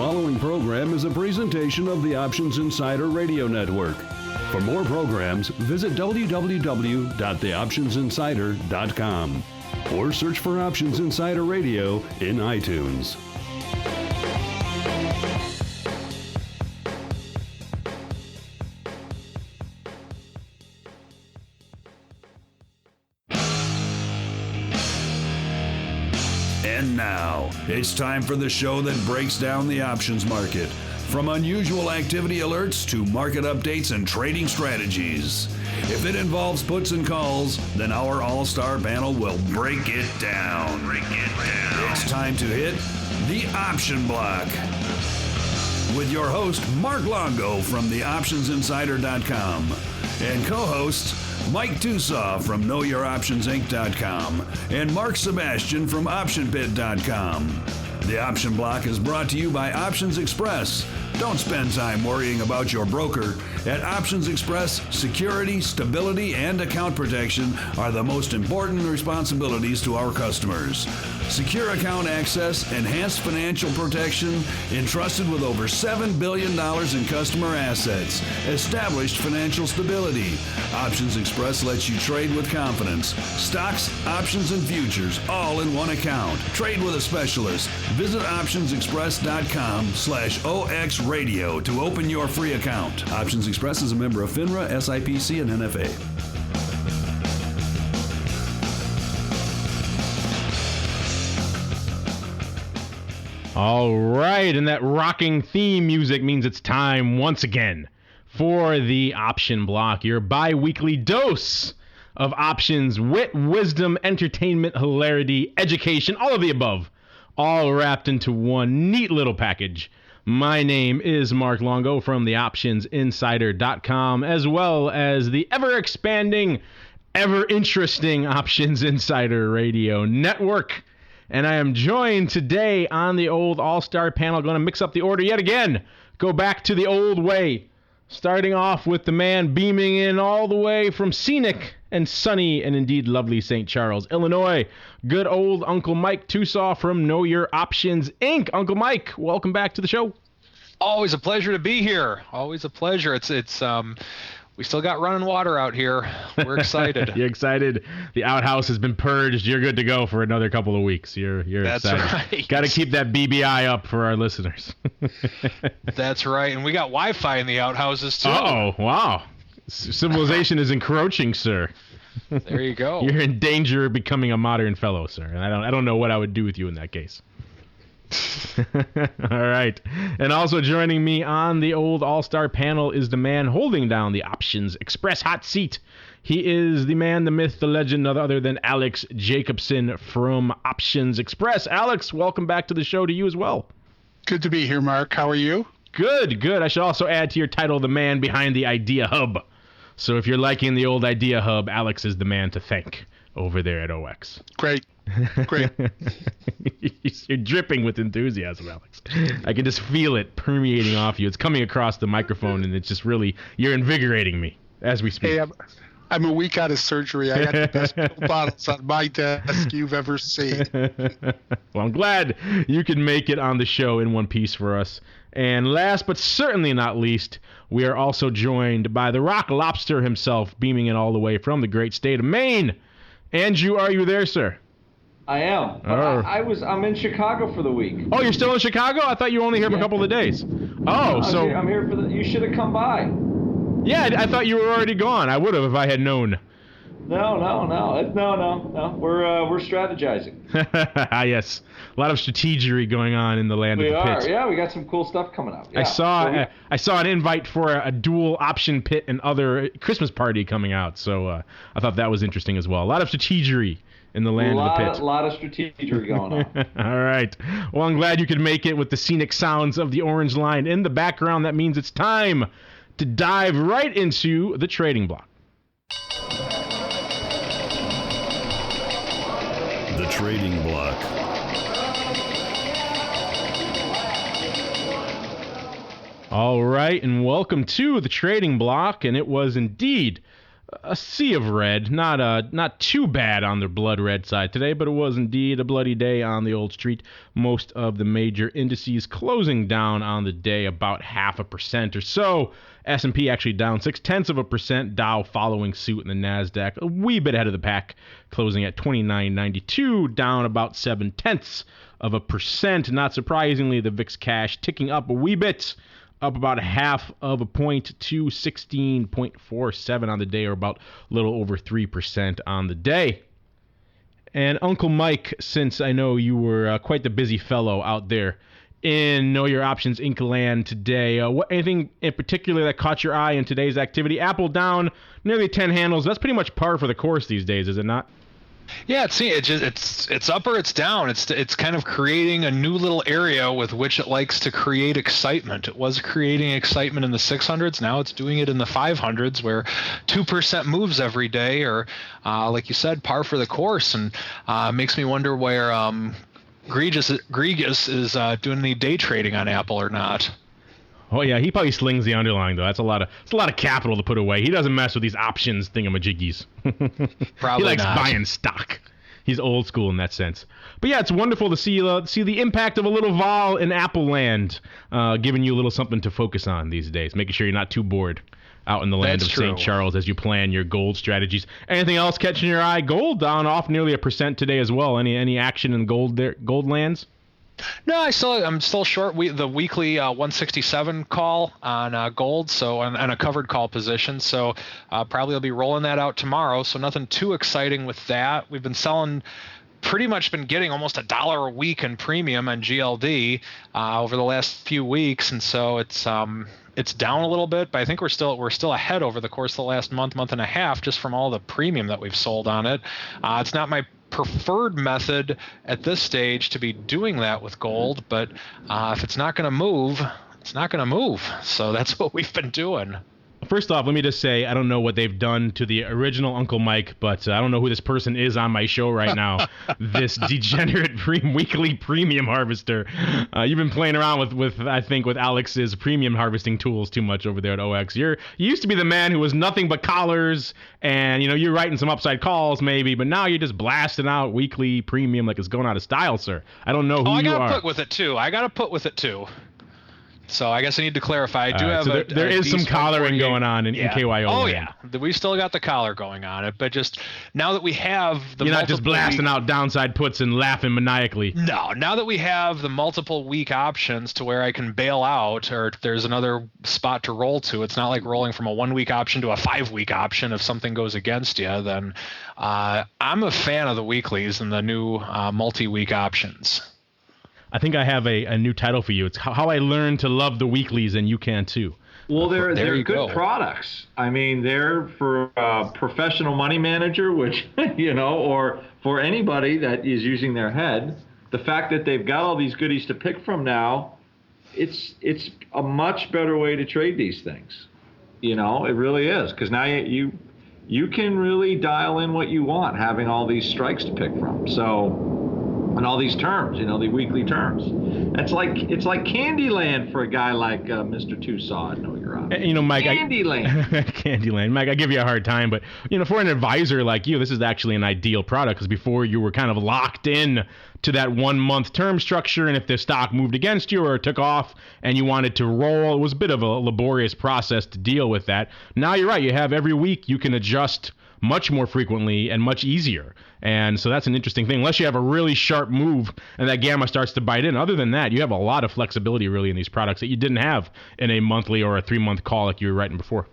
following program is a presentation of the Options Insider Radio Network. For more programs, visit www.theoptionsinsider.com or search for Options Insider Radio in iTunes. And now, it's time for the show that breaks down the options market. From unusual activity alerts to market updates and trading strategies. If it involves puts and calls, then our all-star panel will break it down. It's time to hit the Option Block. With your host, Mark Longo from theoptionsinsider.com and co-hosts Mike Tosaw from KnowYourOptionsInc.com and Mark Sebastian from OptionPit.com. The Option Block is brought to you by Options Express. Don't spend time worrying about your broker. At Options Express, security, stability, and account protection are the most important responsibilities to our customers. Secure account access, enhanced financial protection, entrusted with over $7 billion in customer assets, established financial stability. Options Express lets you trade with confidence. Stocks, options, and futures, all in one account. Trade with a specialist. Visit optionsexpress.com/OXradio to open your free account. Options Express is a member of FINRA, SIPC, and NFA. All right, and that rocking theme music means it's time once again for the Option Block, your bi-weekly dose of options, wit, wisdom, entertainment, hilarity, education, all of the above, all wrapped into one neat little package. My name is Mark Longo from theoptionsinsider.com, as well as the ever-expanding, ever-interesting Options Insider Radio Network. And I am joined today on the old all-star panel. Going to mix up the order yet again. Go back to the old way. Starting off with the man beaming in all the way from scenic and sunny and indeed lovely St. Charles, Illinois. Good old Uncle Mike Tosaw from Know Your Options, Inc. Uncle Mike, welcome back to the show. Always a pleasure to be here. Always a pleasure. We still got running water out here. We're excited. You're excited. The outhouse has been purged. You're good to go for another couple of weeks. You're That's excited. Right. Got to keep that BBI up for our listeners. That's right. And we got Wi-Fi in the outhouses too. Oh, wow. Civilization is encroaching, sir. There you go. You're in danger of becoming a modern fellow, sir. And I don't know what I would do with you in that case. All right. And also joining me on the old all-star panel is the man holding down the Options Express hot seat. He is the man, the myth, the legend, none other than Alex Jacobson from Options Express. Alex, welcome back to the show to you as well. Good to be here, Mark. How are you? Good. I should also add to your title, the man behind the Idea Hub. So if you're liking the old Idea Hub, Alex is the man to thank over there at OX. Great. You're dripping with enthusiasm, Alex. I can just feel it permeating off you. It's coming across the microphone, and it's just really, you're invigorating me as we speak. Hey, I'm a week out of surgery. I got the best bottles on my desk you've ever seen. Well, I'm glad you can make it on the show in one piece for us. And last but certainly not least, we are also joined by the Rock Lobster himself, beaming in all the way from the great state of Maine. Andrew, are you there, sir? I am. But I'm in Chicago for the week. Oh, you're still in Chicago? I thought you were only here for a couple of days. Oh, so I'm here for you should have come by. Yeah, I thought you were already gone. I would have if I had known. No. We're strategizing. Yes, a lot of strategery going on in the land of the pit. Yeah, we got some cool stuff coming up. Yeah. I saw an invite for a dual option pit and other Christmas party coming out. So I thought that was interesting as well. A lot of strategery in the land of the pit. A lot of strategery going on. All right. Well, I'm glad you could make it with the scenic sounds of the Orange Line in the background. That means it's time to dive right into the trading block. The trading block. All right, and welcome to the trading block. And it was indeed a sea of red. Not too bad on the blood red side today, but it was indeed a bloody day on the old street. Most of the major indices closing down on the day about 0.5% or so. S&P actually down 0.6%. Dow following suit, and the NASDAQ a wee bit ahead of the pack, closing at 29.92, down about 0.7%. Not surprisingly, the VIX cash ticking up a wee bit, up about 0.5 point to 16.47 on the day, or about a little over 3% on the day. And Uncle Mike, since I know you were quite the busy fellow out there in Know Your Options Inc. land today, anything in particular that caught your eye in today's activity? Apple down nearly 10 handles. That's pretty much par for the course these days, is it not? Yeah, it's up or it's down. It's kind of creating a new little area with which it likes to create excitement. It was creating excitement in the 600s. Now it's doing it in the 500s, where 2% moves every day, or like you said, par for the course, and makes me wonder where Gregis is doing any day trading on Apple or not. Oh yeah, he probably slings the underlying though. That's a lot of capital to put away. He doesn't mess with these options thingamajiggies. Probably he likes not. buying stock. He's old school in that sense. But yeah, it's wonderful to see the impact of a little vol in Apple land, giving you a little something to focus on these days, making sure you're not too bored out in the land That's of St. Charles as you plan your gold strategies. Anything else catching your eye? Gold down off nearly 1% today as well. Any action in gold there, gold lands? No, I'm still short the weekly 167 call on gold, so on a covered call position. So probably I'll be rolling that out tomorrow. So nothing too exciting with that. We've been pretty much been getting almost $1 a week in premium on GLD over the last few weeks, and so it's down a little bit, but I think we're still ahead over the course of the last month and a half, just from all the premium that we've sold on it. It's not my preferred method at this stage to be doing that with gold, but if it's not going to move, it's not going to move. So that's what we've been doing. First off, let me just say, I don't know what they've done to the original Uncle Mike, but I don't know who this person is on my show right now. This degenerate weekly premium harvester. You've been playing around with Alex's premium harvesting tools too much over there at OX. You used to be the man who was nothing but collars, and you're writing some upside calls maybe, but now you're just blasting out weekly premium like it's going out of style, sir. I don't know who you are. I got to put with it too. So I guess I need to clarify. I do have there is some collaring going on in KYO. Oh yeah, we still got the collar going on it, but just now that we have the you're not just blasting out downside puts and laughing maniacally. No, now that we have the multiple week options to where I can bail out, or if there's another spot to roll to, it's not like rolling from a 1 week option to a 5 week option. If something goes against you, then I'm a fan of the weeklies and the new multi-week options. I think I have a new title for you. It's how I learned to love the weeklies, and you can too. Well, they're good products. I mean, they're for a professional money manager, which, or for anybody that is using their head. The fact that they've got all these goodies to pick from now, it's a much better way to trade these things. It really is, because now you can really dial in what you want, having all these strikes to pick from. So. And all these terms, the weekly terms. It's like Candyland for a guy like Mr. Tosaw. I know you're on. Mike. Candyland. Candyland. Mike, I give you a hard time, but for an advisor like you, this is actually an ideal product, because before you were kind of locked in to that 1 month term structure, and if the stock moved against you or took off and you wanted to roll, it was a bit of a laborious process to deal with that. Now you're right. You have every week you can adjust much more frequently and much easier. And so that's an interesting thing. Unless you have a really sharp move and that gamma starts to bite in. Other than that, you have a lot of flexibility really in these products that you didn't have in a monthly or a 3 month call like you were writing before.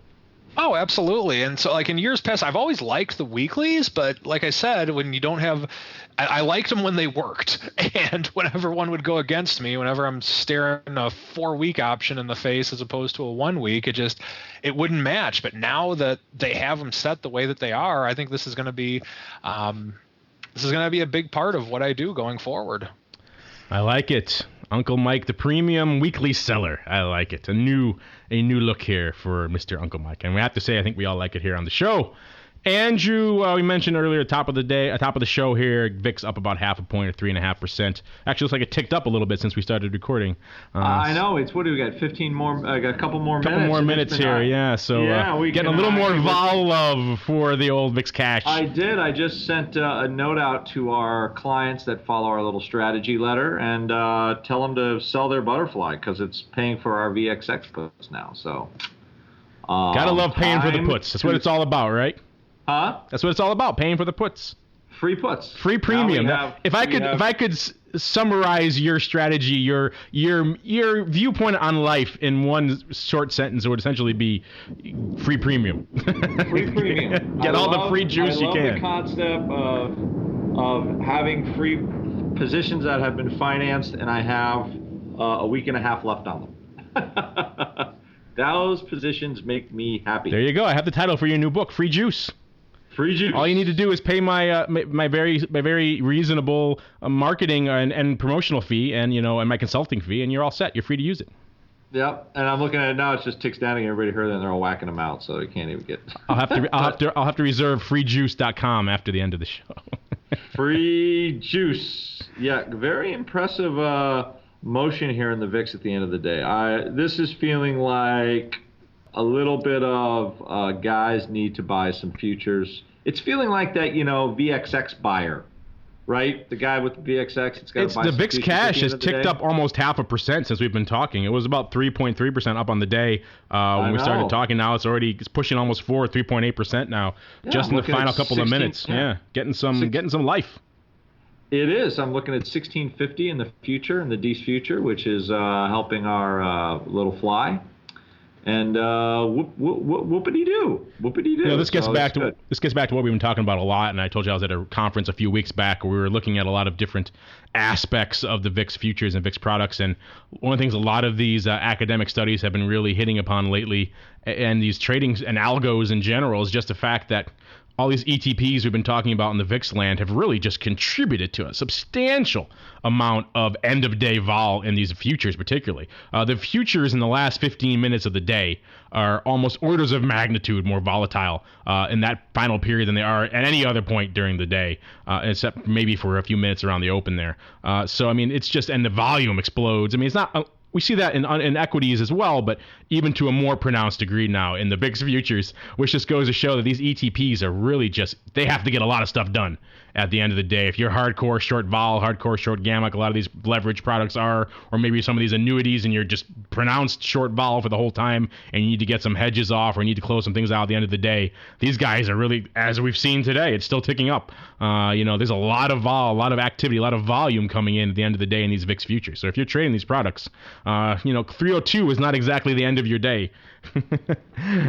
Oh, absolutely. And so like in years past, I've always liked the weeklies, but like I said, when you don't have, I liked them when they worked. And whenever one would go against me, whenever I'm staring a 4 week option in the face as opposed to a 1 week, it wouldn't match. But now that they have them set the way that they are, I think this is going to be a big part of what I do going forward. I like it. Uncle Mike, the premium weekly seller. I like it. A new look here for Mr. Uncle Mike. And we have to say, I think we all like it here on the show. Andrew, we mentioned earlier, top of the show here, VIX up about 0.5 point or 3.5%. Actually, looks like it ticked up a little bit since we started recording. I know. It's what do we got? 15 more. I got a couple more minutes. Couple more minutes here, yeah. So we getting a little more vol love for the old VIX cash. I did. I just sent a note out to our clients that follow our little strategy letter and tell them to sell their butterfly because it's paying for our VXX puts now. So gotta love paying for the puts. That's what it's all about, right? Huh? That's what it's all about, paying for the puts. Free puts. Free premium. If I could summarize your strategy, your viewpoint on life in one short sentence, it would essentially be free premium. Free premium. Get all the free juice you can. I love the concept of having free positions that have been financed, and I have a week and a half left on them. Those positions make me happy. There you go. I have the title for your new book, Free Juice. Free juice. All you need to do is pay my very reasonable marketing and promotional fee, and my consulting fee, and you're all set. You're free to use it. Yep. And I'm looking at it now. It just ticks down, and everybody heard it, and they're all whacking them out, so you can't even get. I'll have to reserve freejuice.com after the end of the show. Free juice. Yeah. Very impressive motion here in the VIX at the end of the day. This is feeling like a little bit of guys need to buy some futures. It's feeling like that, VXX buyer, right? The guy with the VXX, it's got to buy the some VIX futures cash has at the end ticked of the day. up almost 0.5% since we've been talking. It was about 3.3% up on the day when we started talking. Now it's pushing almost 3.8% now, just in the final couple of minutes. Yeah, getting some life. It is. I'm looking at 1650 in the future, in the D's future, which is helping our little fly. And whoopity-doo. Whoopity-doo. This gets back to what we've been talking about a lot, and I told you I was at a conference a few weeks back where we were looking at a lot of different aspects of the VIX futures and VIX products, and one of the things a lot of these academic studies have been really hitting upon lately, and these trading and algos in general, is just the fact that all these ETPs we've been talking about in the VIX land have really just contributed to a substantial amount of end-of-day vol in these futures particularly. The futures in the last 15 minutes of the day are almost orders of magnitude more volatile in that final period than they are at any other point during the day, except maybe for a few minutes around the open there. So, I mean, it's just, and the volume explodes. I mean, it's not... We see that in equities as well, but even to a more pronounced degree now in the VIX futures, which just goes to show that these ETPs are really they have to get a lot of stuff done at the end of the day. If you're hardcore short vol, hardcore short gamma, like a lot of these leverage products are, or maybe some of these annuities, and you're just pronounced short vol for the whole time, and you need to get some hedges off or you need to close some things out at the end of the day, these guys are really, as we've seen today, it's still ticking up. There's a lot of vol, a lot of activity, a lot of volume coming in at the end of the day in these VIX futures. So if you're trading these products, 302 is not exactly the end of your day.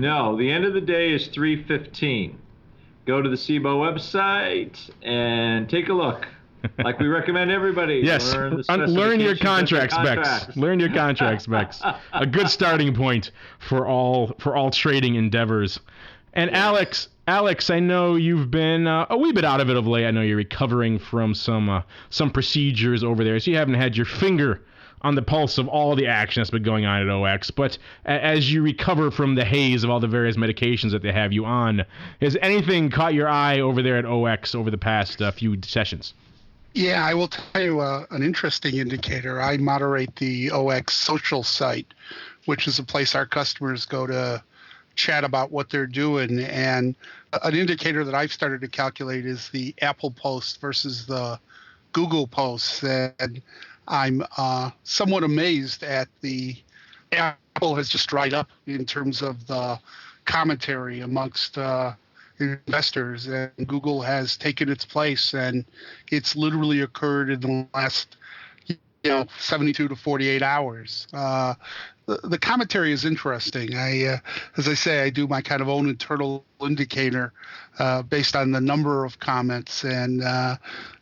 No, the end of the day is 3:15. Go to the SIBO website and take a look. Like we recommend everybody. Yes, learn your contract specs. Learn your contract specs. A good starting point for all trading endeavors. And yes. Alex, I know you've been a wee bit out of it of late. I know you're recovering from some procedures over there, so you haven't had your finger on the pulse of all the action that's been going on at OX. But as you recover from the haze of all the various medications that they have you on, has anything caught your eye over there at OX over the past few sessions? Yeah, I will tell you an interesting indicator. I moderate the OX social site, which is a place our customers go to chat about what they're doing. And an indicator that I've started to calculate is the Apple post versus the Google posts. And I'm somewhat amazed at the Apple has just dried up in terms of the commentary amongst investors, and Google has taken its place, and it's literally occurred in the last 72 to 48 hours. The commentary is interesting. As I say, I do my kind of own internal indicator based on the number of comments, and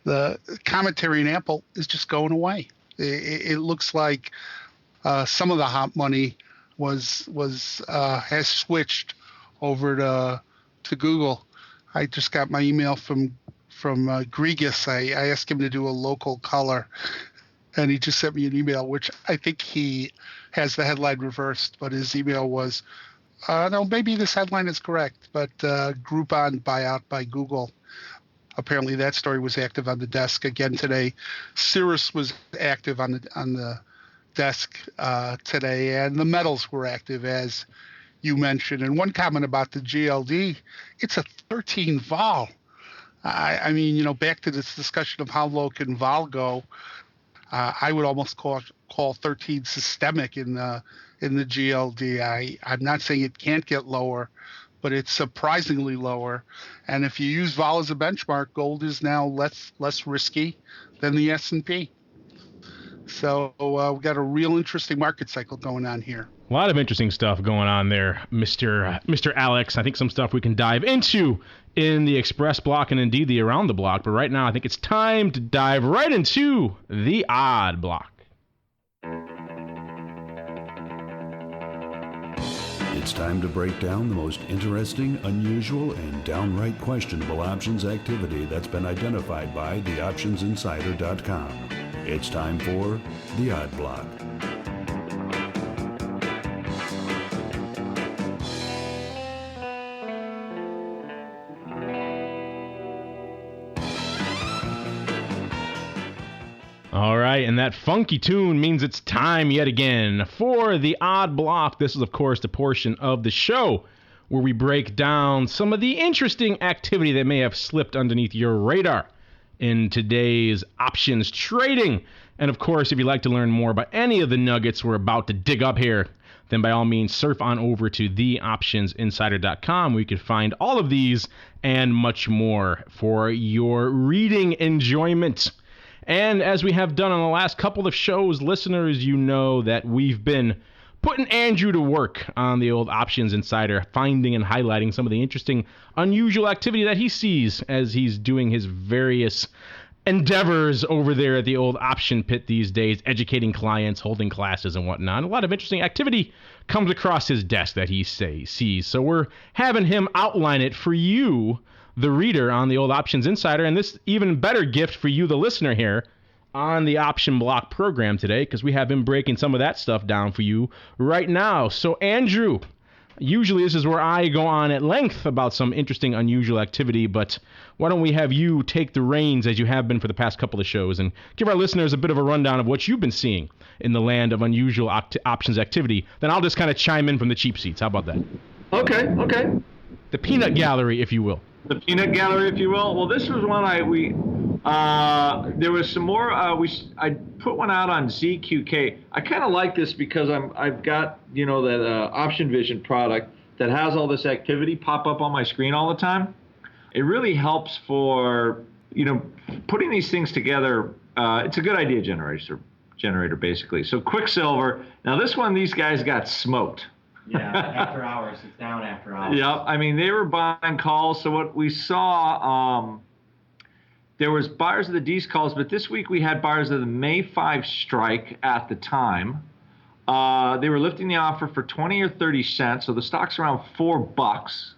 the commentary in Apple is just going away. It looks like some of the hot money has switched over to Google. I just got my email from Grigas. I asked him to do a local color, and he just sent me an email, which I think he has the headline reversed, but his email was, No, maybe this headline is correct, but Groupon buyout by Google. Apparently, that story was active on the desk again today. Cirrus was active on the desk today, and the metals were active, as you mentioned. And one comment about the GLD, it's a 13 vol. I mean, back to this discussion of how low can vol go. I would almost call 13 systemic in the GLD. I'm not saying it can't get lower, but it's surprisingly lower. And if you use vol as a benchmark, gold is now less risky than the S&P. So we've got a real interesting market cycle going on here. A lot of interesting stuff going on there, Mr. Alex. I think some stuff we can dive into in the Express Block and indeed the Around the Block. But right now, I think it's time to dive right into the Odd Block. It's time to break down the most interesting, unusual, and downright questionable options activity that's been identified by theoptionsinsider.com. It's time for the Odd Block. All right, and that funky tune means it's time yet again for the Odd Block. This is, of course, the portion of the show where we break down some of the interesting activity that may have slipped underneath your radar in today's options trading. And, of course, if you'd like to learn more about any of the nuggets we're about to dig up here, then by all means, surf on over to theoptionsinsider.com where you can find all of these and much more for your reading enjoyment. And as we have done on the last couple of shows, listeners, you know that we've been putting Andrew to work on the old Options Insider, finding and highlighting some of the interesting, unusual activity that he sees as he's doing his various endeavors over there at the old option pit these days, educating clients, holding classes and whatnot. A lot of interesting activity comes across his desk that he sees. So we're having him outline it for you, the reader, on the old Options Insider, and this even better gift for you, the listener, here on the Option Block program today, because we have him breaking some of that stuff down for you right now. So, Andrew, usually this is where I go on at length about some interesting, unusual activity, but why don't we have you take the reins, as you have been for the past couple of shows, and give our listeners a bit of a rundown of what you've been seeing in the land of unusual options activity. Then I'll just kind of chime in from the cheap seats. How about that? Okay. The peanut gallery, if you will. The peanut gallery, if you will. Well, this was one there was some more. I put one out on ZQK. I kind of like this because I've got that Option Vision product that has all this activity pop up on my screen all the time. It really helps for putting these things together. It's a good idea generator basically. So Quicksilver. Now this one, these guys got smoked. Yeah, after hours. It's down after hours. Yeah, I mean, they were buying calls. So what we saw, there was buyers of the D's calls, but this week we had buyers of the May 5 strike at the time. They were lifting the offer for 20 or 30 cents, so the stock's around $4.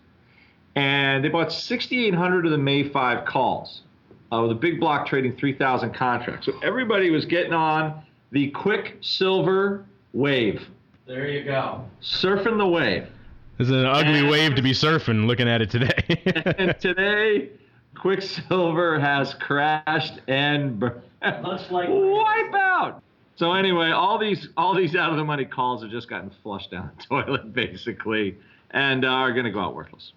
And they bought 6,800 of the May 5 calls, with a big block trading 3,000 contracts. So everybody was getting on the Quicksilver wave. There you go. Surfing the wave. This is an ugly wave to be surfing, looking at it today. And today, Quicksilver has crashed and Looks like wipe out. So anyway, all these out-of-the-money calls have just gotten flushed down the toilet, basically, and are going to go out worthless.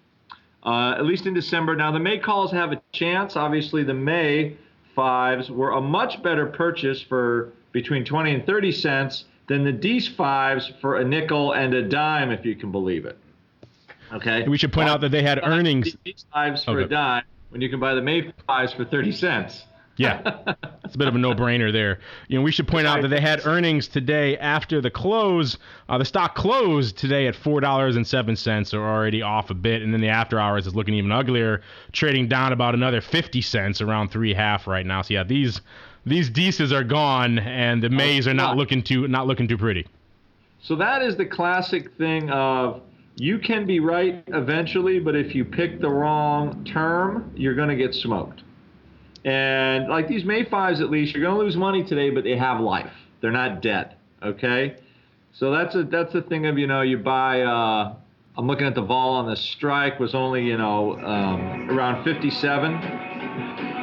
At least in December. Now, the May calls have a chance. Obviously, the May 5s were a much better purchase for between 20 and 30 cents than the D's 5s for a nickel and a dime, if you can believe it. Okay. We should point out that they had earnings. D's 5s for a dime when you can buy the May 5s for 30 cents. Yeah, it's a bit of a no-brainer there. We should point out that they had earnings today after the close. The stock closed today at $4.07, so already off a bit, and then the after hours is looking even uglier, trading down about another 50 cents, around 3.5 right now. So yeah, these D's are gone, and the Mays are not looking too pretty. So that is the classic thing of you can be right eventually, but if you pick the wrong term, you're going to get smoked. And like these May 5s, at least, you're going to lose money today, but they have life. They're not dead, okay? So that's the thing of, you buy I'm looking at the vol on the strike was only, around 57.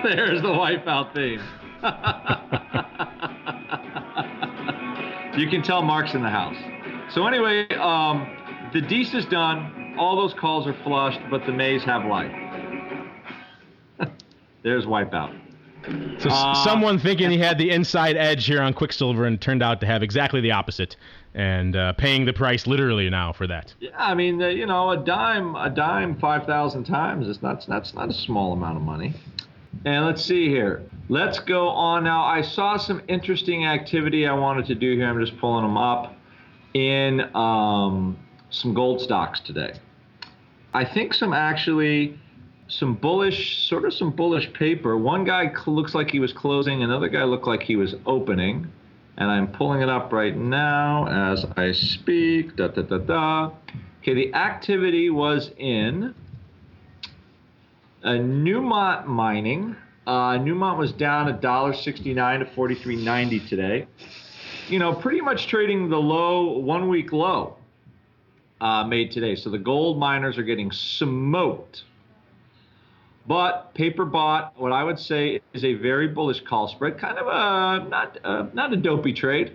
There's the wipeout theme. You can tell Mark's in the house. So anyway, the Dece is done. All those calls are flushed, but the Mays have life. There's wipeout. So someone thinking he had the inside edge here on Quicksilver and turned out to have exactly the opposite, and paying the price literally now for that. Yeah, I mean, a dime 5,000 times is that's not a small amount of money. And let's see here. Let's go on now. I saw some interesting activity I wanted to do here. I'm just pulling them up in some gold stocks today. I think some bullish paper. One guy looks like he was closing. Another guy looked like he was opening. And I'm pulling it up right now as I speak. Okay, the activity was in Newmont mining. Newmont was down $1.69 to $43.90 today. Pretty much trading the low, 1 week low made today. So the gold miners are getting smoked. But paper bought what I would say is a very bullish call spread, kind of not a dopey trade.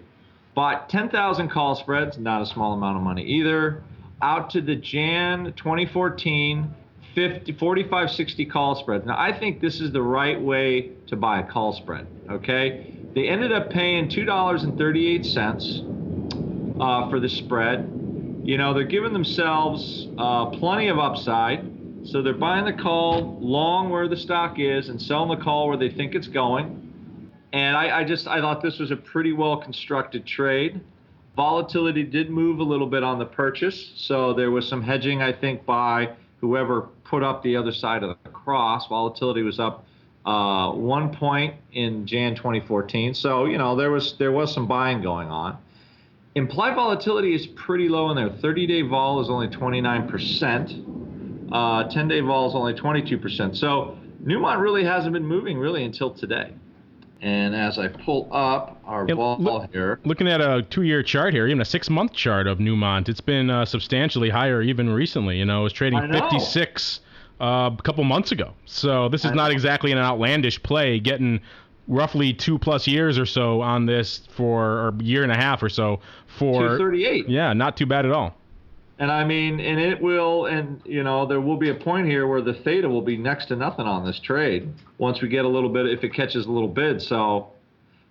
Bought 10,000 call spreads, not a small amount of money either. Out to the Jan 2014 45-60 call spreads. Now I think this is the right way to buy a call spread. Okay, they ended up paying $2.38 for the spread. They're giving themselves plenty of upside. So they're buying the call long where the stock is and selling the call where they think it's going. And I thought this was a pretty well constructed trade. Volatility did move a little bit on the purchase. So there was some hedging, I think, by whoever put up the other side of the cross. Volatility was up 1 point in Jan 2014. So, there was some buying going on. Implied volatility is pretty low in there. 30-day vol is only 29%. 10-day vol is only 22%. So Newmont really hasn't been moving really until today. And as I pull up our vol here. Looking at a 2-year chart here, even a 6-month chart of Newmont, it's been substantially higher even recently. It was trading 56 a couple months ago. So this is not exactly an outlandish play, getting roughly 2+ years or so on this or a year and a half or so for 238. Yeah, not too bad at all. And I mean, and it will, and there will be a point here where the theta will be next to nothing on this trade once we get a little bit, if it catches a little bid. So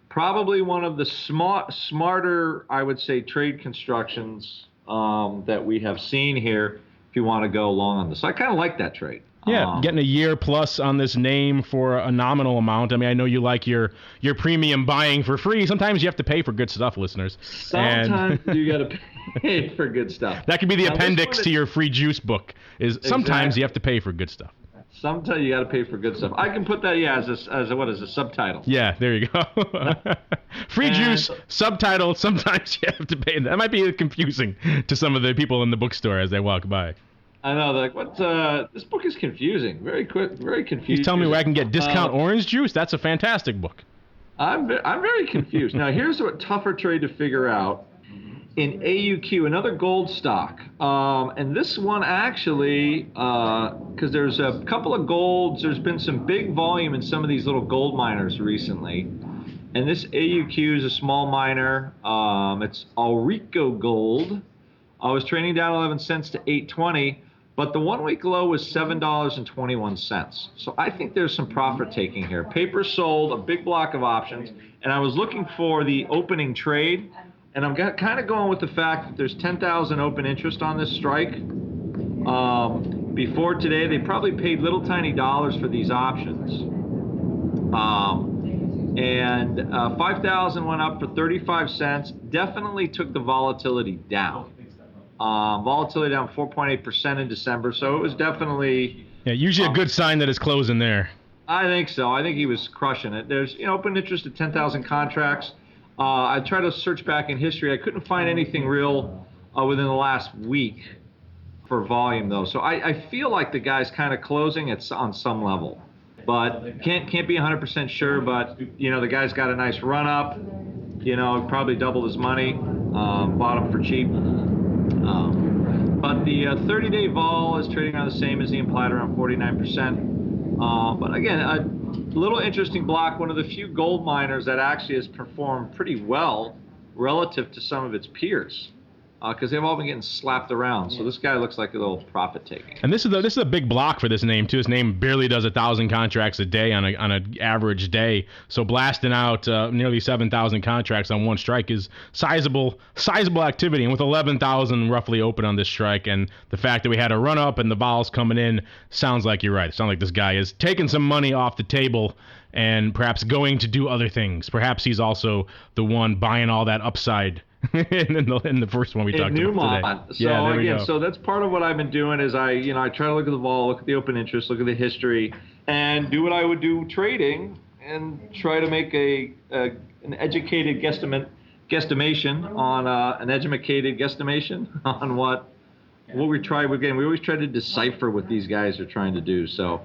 probably one of the smarter, I would say, trade constructions that we have seen here if you want to go long on this. So I kind of like that trade. Yeah, getting a year plus on this name for a nominal amount. I mean, I know you like your premium buying for free. Sometimes you have to pay for good stuff, listeners. Sometimes you got to pay for good stuff. That could be the appendix to your free juice book. Sometimes you have to pay for good stuff. Sometimes you got to pay for good stuff. I can put that as a subtitle. Yeah, there you go. Free juice subtitle. Sometimes you have to pay. That might be confusing to some of the people in the bookstore as they walk by. I know, they're like, what? This book is confusing. Very quick, very confusing. You tell me where I can get discount orange juice? That's a fantastic book. I'm very confused. Now, here's a tougher trade to figure out. In AUQ, another gold stock. And this one actually, because there's a couple of golds, there's been some big volume in some of these little gold miners recently. And this AUQ is a small miner. It's AuRico Gold. I was trading down 11 cents to 8.20. But the 1 week low was $7.21. So I think there's some profit taking here. Paper sold, a big block of options, and I was looking for the opening trade, and I'm kind of going with the fact that there's 10,000 open interest on this strike. Before today, they probably paid little tiny dollars for these options. And 5,000 went up for 35 cents, definitely took the volatility down. Volatility down 4.8% in December, so it was definitely... Yeah, usually a good sign that it's closing there. I think so. I think he was crushing it. There's open interest at 10,000 contracts. I tried to search back in history. I couldn't find anything real within the last week for volume, though. So I feel like the guy's kind of closing it on some level. But can't be 100% sure, but, the guy's got a nice run-up. Probably doubled his money. Bought him for cheap. But the 30-day vol is trading around the same as the implied, around 49%. But again, a little interesting block, one of the few gold miners that actually has performed pretty well relative to some of its peers, because they've all been getting slapped around. So this guy looks like a little profit taking. And this is a big block for this name too. His name barely does 1,000 contracts a day on an average day. So blasting out nearly 7,000 contracts on one strike is sizable activity. And with 11,000 roughly open on this strike, and the fact that we had a run up and the vols coming in, sounds like you're right. It sounds like this guy is taking some money off the table and perhaps going to do other things. Perhaps he's also the one buying all that upside in the first one we talked about today. So again, so that's part of what I've been doing is I try to look at the vol, look at the open interest, look at the history, and do what I would do trading, and try to make an educated guesstimation on what we try. Again, we always try to decipher what these guys are trying to do. So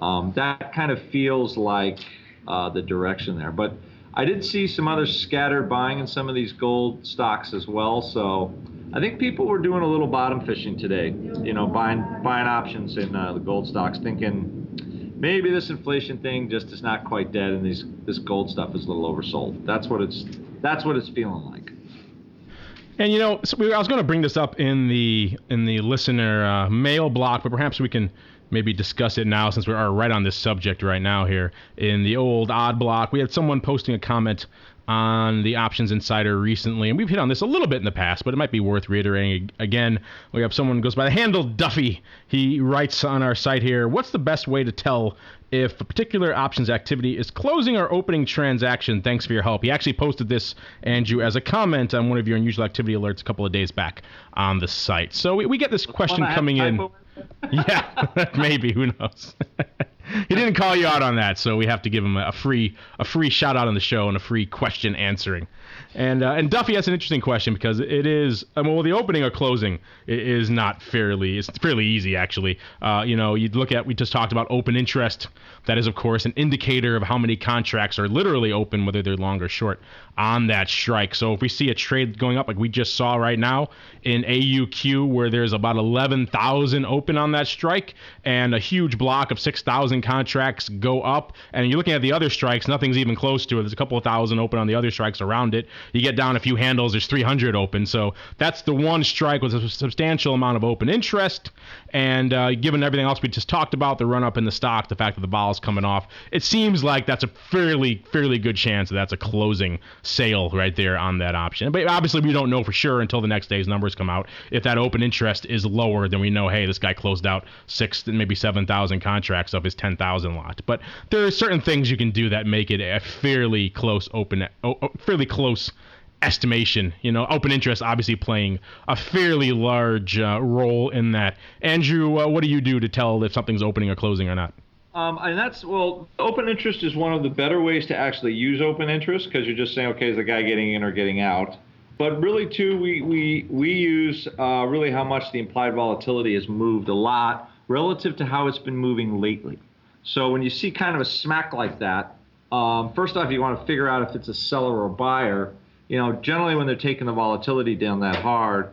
that kind of feels like the direction there, but I did see some other scattered buying in some of these gold stocks as well. So I think people were doing a little bottom fishing today, buying options in the gold stocks, thinking maybe this inflation thing just is not quite dead, and this gold stuff is a little oversold. That's what it's feeling like. And so I was going to bring this up in the listener mail block, but perhaps we can maybe discuss it now since we are right on this subject right now here. In the old odd block, we had someone posting a comment on the Options Insider recently, and we've hit on this a little bit in the past, but it might be worth reiterating again. We have someone who goes by the handle Duffy. He writes on our site here, what's the best way to tell if a particular options activity is closing or opening transaction? Thanks for your help. He actually posted this, Andrew, as a comment on one of your unusual activity alerts a couple of days back on the site. So we get this question coming in. Yeah, maybe, who knows? He didn't call you out on that, so we have to give him a free shout out on the show and a free question answering. And Duffy has an interesting question because it is the opening or closing is not fairly. It's fairly easy actually. You'd look at, we just talked about open interest. That is of course an indicator of how many contracts are literally open, whether they're long or short on that strike. So if we see a trade going up like we just saw right now in AUQ where there's about 11,000 open on that strike and a huge block of 6,000 contracts go up, and you're looking at the other strikes, nothing's even close to it. There's a couple of thousand open on the other strikes around it. You get down a few handles, there's 300 open. So that's the one strike with a substantial amount of open interest. And given everything else we just talked about, the run up in the stock, the fact that the vol's coming off, it seems like that's a fairly good chance that that's a closing sale right there on that option. But obviously we don't know for sure until the next day's numbers come out. If that open interest is lower, then we know, hey, this guy closed out 6,000, maybe 7,000 contracts of his 10,000 lot. But there are certain things you can do that make it a fairly close estimation. Open interest obviously playing a fairly large role in that. Andrew, what do you do to tell if something's opening or closing or not? Open interest is one of the better ways to actually use open interest, because you're just saying, okay, is the guy getting in or getting out? But really, too, we use really how much the implied volatility has moved a lot relative to how it's been moving lately. So when you see kind of a smack like that, first off, you want to figure out if it's a seller or a buyer. Generally when they're taking the volatility down that hard,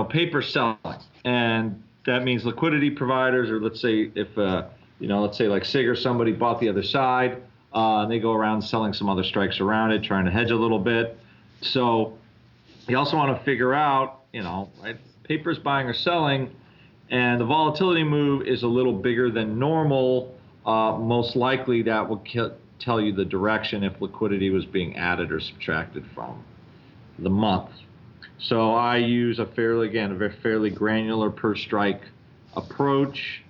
paper's selling, and that means liquidity providers, or let's say if let's say like SIG or somebody bought the other side, and they go around selling some other strikes around it, trying to hedge a little bit. So you also want to figure out, right, paper's buying or selling, and the volatility move is a little bigger than normal. Most likely that will tell you the direction if liquidity was being added or subtracted from the month. So I use a fairly granular per strike approach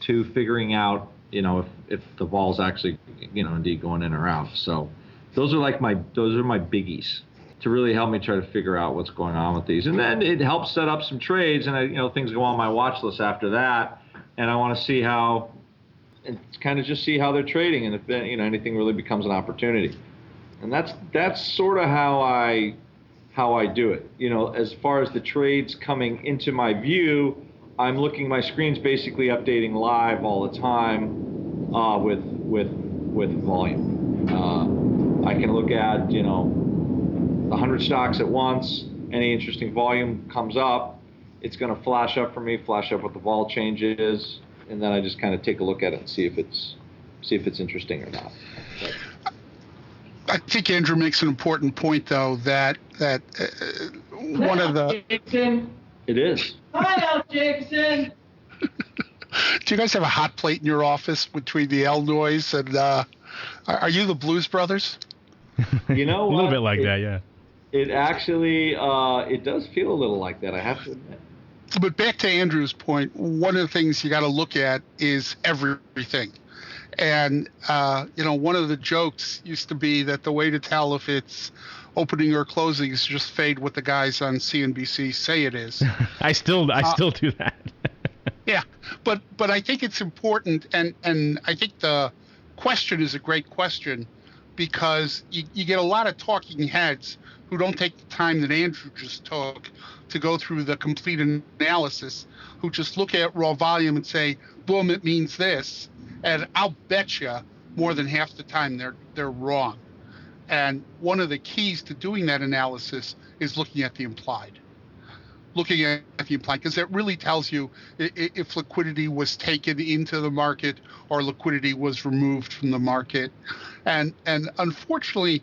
to figuring out, if the vol's actually, indeed going in or out. So those are my biggies to really help me try to figure out what's going on with these. And then it helps set up some trades, and things go on my watch list after that, and I want to see how, and kind of just see how they're trading, and if anything really becomes an opportunity. And that's sort of how I do it. As far as the trades coming into my view, I'm looking, my screen's basically updating live all the time with volume. I can look at 100 stocks at once, any interesting volume comes up, it's going to flash up for me, flash up what the vol change is, and then I just kind of take a look at it and see if it's interesting or not. I think Andrew makes an important point, though, that one of the... Jacobson. It is. Hi, Al Jacobson. Do you guys have a hot plate in your office between the L noise and... are you the Blues Brothers? You know a little bit like that, yeah. It actually, it does feel a little like that, I have to admit. But back to Andrew's point, one of the things you got to look at is everything. And, one of the jokes used to be that the way to tell if it's opening or closing is just fade what the guys on CNBC say it is. I still do that. Yeah, but I think it's important, and I think the question is a great question, because you get a lot of talking heads who don't take the time that Andrew just took to go through the complete analysis, who just look at raw volume and say, boom, it means this. And I'll bet you more than half the time they're wrong. And one of the keys to doing that analysis is looking at the implied. Looking at the implied, because it really tells you if liquidity was taken into the market or liquidity was removed from the market. And unfortunately,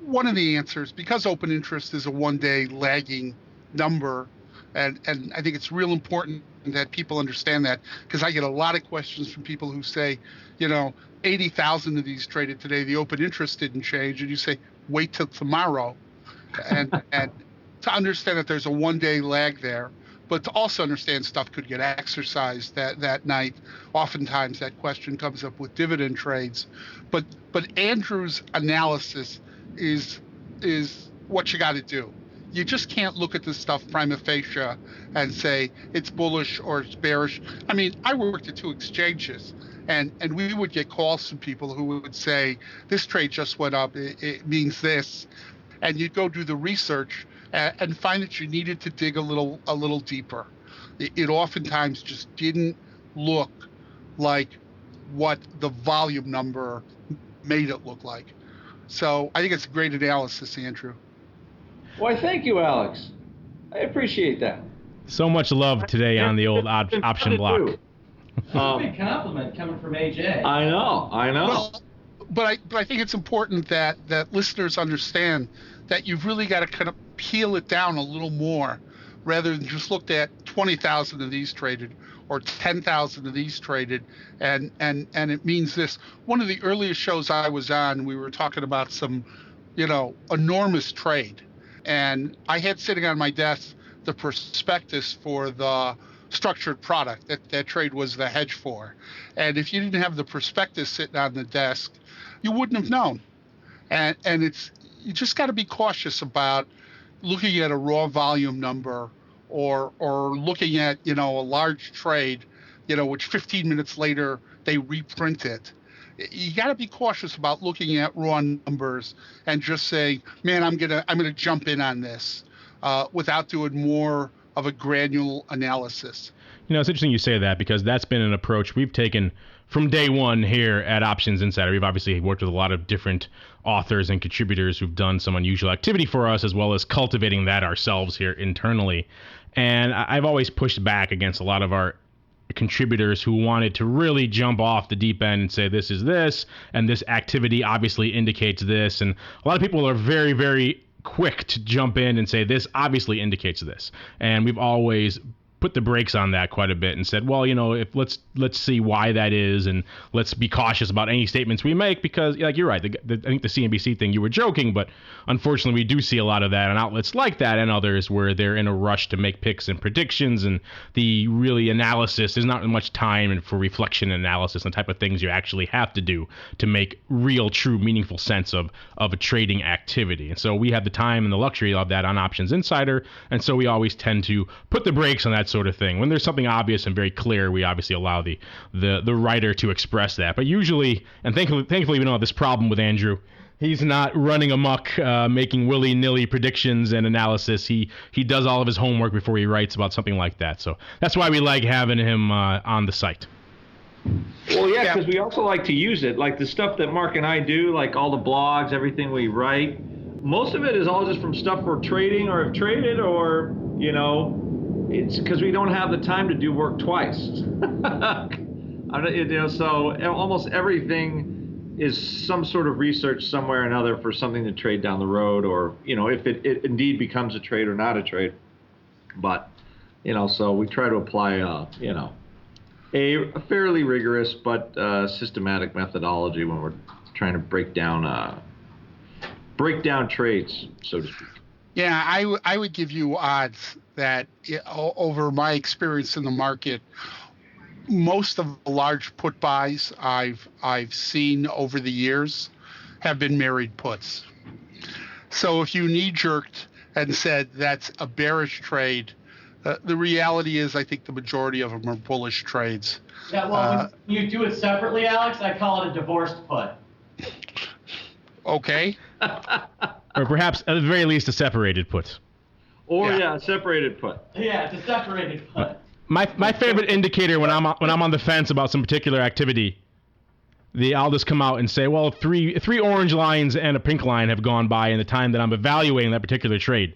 one of the answers, because open interest is a one-day lagging number, and I think it's real important that people understand that, because I get a lot of questions from people who say, 80,000 of these traded today, the open interest didn't change, and you say, wait till tomorrow. And to understand that there's a one-day lag there, but to also understand stuff could get exercised that night. Oftentimes that question comes up with dividend trades. But Andrew's analysis is what you got to do. You just can't look at this stuff prima facie and say it's bullish or it's bearish. I mean, I worked at 2 exchanges, and we would get calls from people who would say, this trade just went up, it means this. And you'd go do the research and find that you needed to dig a little deeper. It oftentimes just didn't look like what the volume number made it look like. So I think it's a great analysis, Andrew. Why, thank you, Alex. I appreciate that. So much love today on the old option block. That's a big compliment coming from AJ. I know. Well, but I think it's important that listeners understand that you've really got to kind of peel it down a little more, rather than just looked at 20,000 of these traded or 10,000 of these traded, and it means this. One of the earliest shows I was on, we were talking about some, enormous trade, and I had sitting on my desk the prospectus for the structured product that trade was the hedge for, and if you didn't have the prospectus sitting on the desk, you wouldn't have known. And you just got to be cautious about looking at a raw volume number or looking at, a large trade, which 15 minutes later they reprint it. You got to be cautious about looking at raw numbers and just saying, man, I'm gonna jump in on this without doing more of a granular analysis. It's interesting you say that, because that's been an approach we've taken from day one here at Options Insider. We've obviously worked with a lot of different authors and contributors who've done some unusual activity for us, as well as cultivating that ourselves here internally. And I've always pushed back against a lot of our contributors who wanted to really jump off the deep end and say this is this, and this activity obviously indicates this. And a lot of people are very, very quick to jump in and say this obviously indicates this. And we've always put the brakes on that quite a bit and said, well, if let's see why that is, and let's be cautious about any statements we make, because you're right. I think the CNBC thing, you were joking, but unfortunately we do see a lot of that on outlets like that and others where they're in a rush to make picks and predictions, and the really analysis, there's not much time for reflection and analysis and the type of things you actually have to do to make real, true, meaningful sense of a trading activity. And so we have the time and the luxury of that on Options Insider, and so we always tend to put the brakes on that sort of thing. When there's something obvious and very clear, we obviously allow the writer to express that. But usually, and thankfully we don't have this problem with Andrew. He's not running amok, making willy-nilly predictions and analysis. He does all of his homework before he writes about something like that. So that's why we like having him on the site. Well, yeah, because we also like to use it. Like the stuff that Mark and I do, like all the blogs, everything we write, most of it is all just from stuff we're trading or have traded, or, it's because we don't have the time to do work twice. So almost everything is some sort of research somewhere or another for something to trade down the road, or, if it indeed becomes a trade or not a trade. But, so we try to apply, a fairly rigorous but systematic methodology when we're trying to break down trades, so to speak. Yeah, I would give you odds that over my experience in the market, most of the large put buys I've seen over the years have been married puts. So if you knee-jerked and said that's a bearish trade, the reality is I think the majority of them are bullish trades. Yeah, well, when you do it separately, Alex, I call it a divorced put. Okay. Or perhaps, at the very least, a separated put. Or, a separated put. Yeah, it's a separated put. My favorite indicator when I'm on the fence about some particular activity, I'll just come out and say, well, three orange lines and a pink line have gone by in the time that I'm evaluating that particular trade.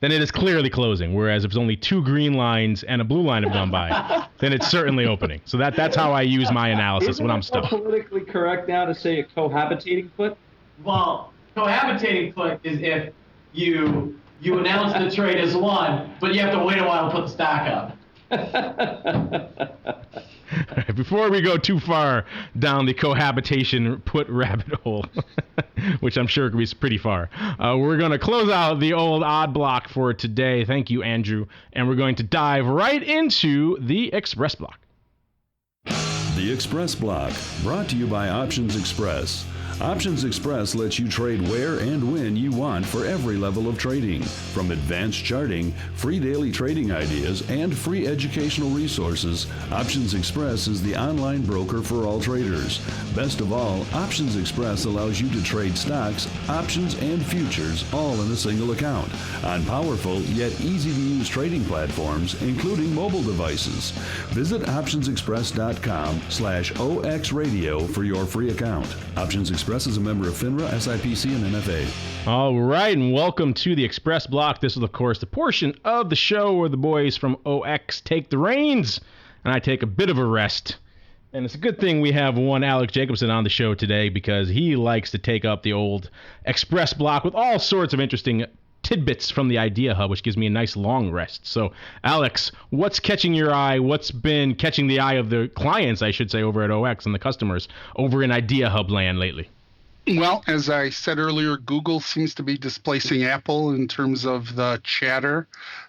Then it is clearly closing. Whereas if it's only 2 green lines and a blue line have gone by, then it's certainly opening. So that's how I use my analysis when I'm stuck. Isn't it politically correct now to say a cohabitating put? Well, cohabitating put is if you announce the trade as one, but you have to wait a while to put the stock up. Before we go too far down the cohabitation put rabbit hole, which I'm sure could be pretty far, we're going to close out the old odd block for today. Thank you, Andrew. And we're going to dive right into the Xpress Block. The Xpress Block, brought to you by Options Express. Options Express lets you trade where and when you want for every level of trading. From advanced charting, free daily trading ideas, and free educational resources, Options Express is the online broker for all traders. Best of all, Options Express allows you to trade stocks, options, and futures all in a single account on powerful yet easy-to-use trading platforms, including mobile devices. Visit optionsexpress.com/OXradio for your free account. Options Express is a member of FINRA, SIPC, and NFA. All right, and welcome to the Xpress Block. This is, of course, the portion of the show where the boys from OX take the reins, and I take a bit of a rest. And it's a good thing we have one Alex Jacobson on the show today, because he likes to take up the old Xpress Block with all sorts of interesting tidbits from the Idea Hub, which gives me a nice long rest. So, Alex, what's catching your eye? What's been catching the eye of the clients, I should say, over at OX and the customers over in Idea Hub land lately? Well, as I said earlier, Google seems to be displacing Apple in terms of the chatter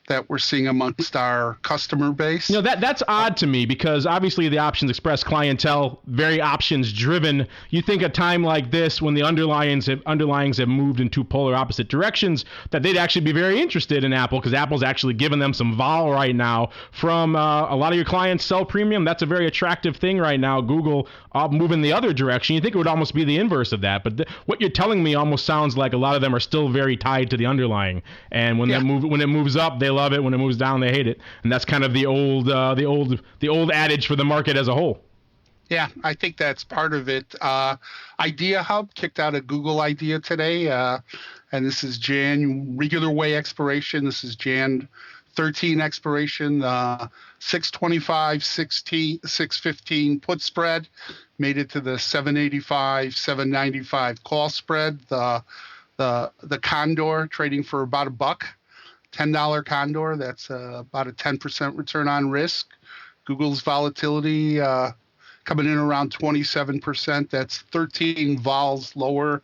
that we're seeing amongst our customer base. That's odd to me, because obviously the Options Express clientele, very options driven. You think a time like this, when the underlyings have moved in two polar opposite directions, that they'd actually be very interested in Apple, because Apple's actually giving them some vol right now from a lot of your clients sell premium. That's a very attractive thing right now. Google moving the other direction. You think it would almost be the inverse of that, but what you're telling me almost sounds like a lot of them are still very tied to the underlying, and when it moves up, they love it. When it moves down, they hate it, and that's kind of the old adage for the market as a whole. Yeah, I think that's part of it. Idea Hub kicked out a Google idea today, and this is Jan regular way expiration. This is Jan 13 expiration. 625, 615 put spread made it to the 785, 795 call spread. The Condor trading for about $1. $10 Condor, that's about a 10% return on risk. Google's volatility coming in around 27%. That's 13 vols lower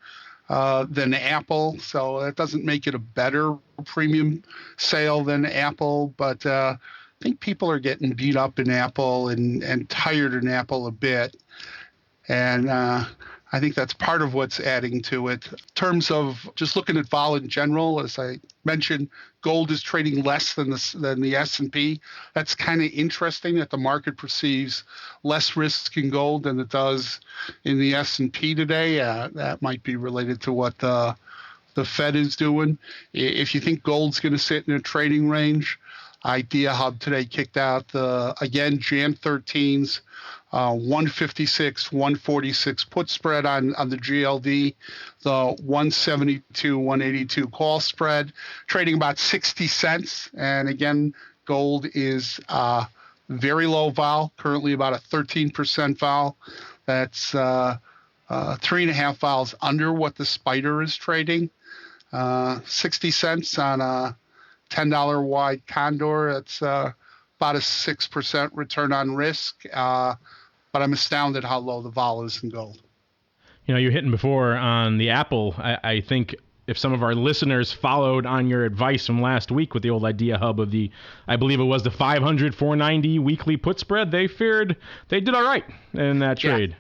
than Apple, so that doesn't make it a better premium sale than Apple, but I think people are getting beat up in Apple and tired in Apple a bit. And I think that's part of what's adding to it. In terms of just looking at vol in general, as I mentioned, gold is trading less than the S&P. That's kind of interesting that the market perceives less risk in gold than it does in the S&P today. That might be related to what the Fed is doing. If you think gold's going to sit in a trading range, Idea Hub today kicked out again, Jan 13's 156, 146 put spread on the GLD, the 172, 182 call spread, trading about 60 cents. And again, gold is very low vol, currently about a 13% vol. That's 3.5 vols under what the Spider is trading. 60 cents on a $10 wide condor. That's about a 6% return on risk. But I'm astounded how low the vol is in gold. You know, you're hitting before on the Apple. I think if some of our listeners followed on your advice from last week with the old Idea Hub of I believe it was the 500, 490 weekly put spread, they feared they did all right in that trade. Yeah.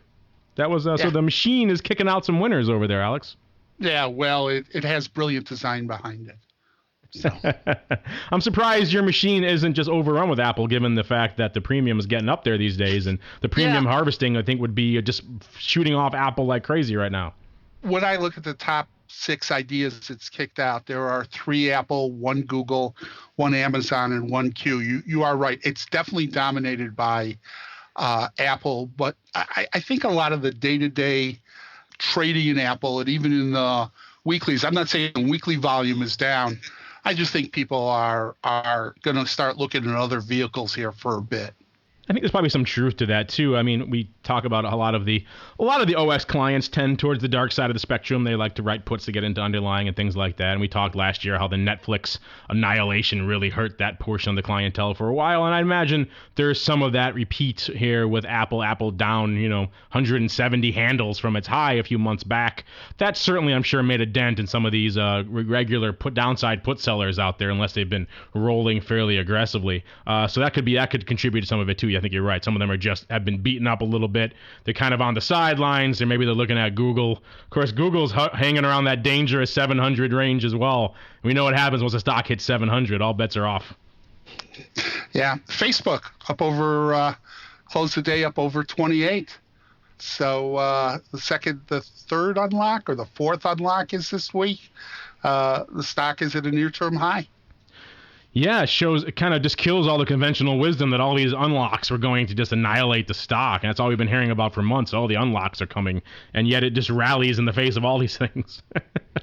That was so the machine is kicking out some winners over there, Alex. Yeah, well, it has brilliant design behind it. So. I'm surprised your machine isn't just overrun with Apple, given the fact that the premium is getting up there these days, and the premium harvesting, I think, would be just shooting off Apple like crazy right now. When I look at the top 6 ideas it's kicked out, there are 3 Apple, 1 Google, 1 Amazon, and 1 Q. You are right. It's definitely dominated by Apple, but I think a lot of the day-to-day trading in Apple, and even in the weeklies, I'm not saying weekly volume is down. I just think people are going to start looking at other vehicles here for a bit. I think there's probably some truth to that too. I mean, we talk about a lot of the OS clients tend towards the dark side of the spectrum. They like to write puts to get into underlying and things like that. And we talked last year how the Netflix annihilation really hurt that portion of the clientele for a while. And I imagine there's some of that repeat here with Apple. Apple down, 170 handles from its high a few months back. That certainly, I'm sure, made a dent in some of these regular downside put sellers out there, unless they've been rolling fairly aggressively. So that could contribute to some of it too. I think you're right. Some of them have been beaten up a little bit. They're kind of on the sidelines, or maybe they're looking at Google. Of course, Google's hanging around that dangerous 700 range as well. We know what happens once the stock hits 700. All bets are off. Yeah, Facebook up over closed the day up over 28. So the third unlock or the fourth unlock is this week. The stock is at a near-term high. Yeah, it kind of just kills all the conventional wisdom that all these unlocks were going to just annihilate the stock. And that's all we've been hearing about for months. All the unlocks are coming, and yet it just rallies in the face of all these things.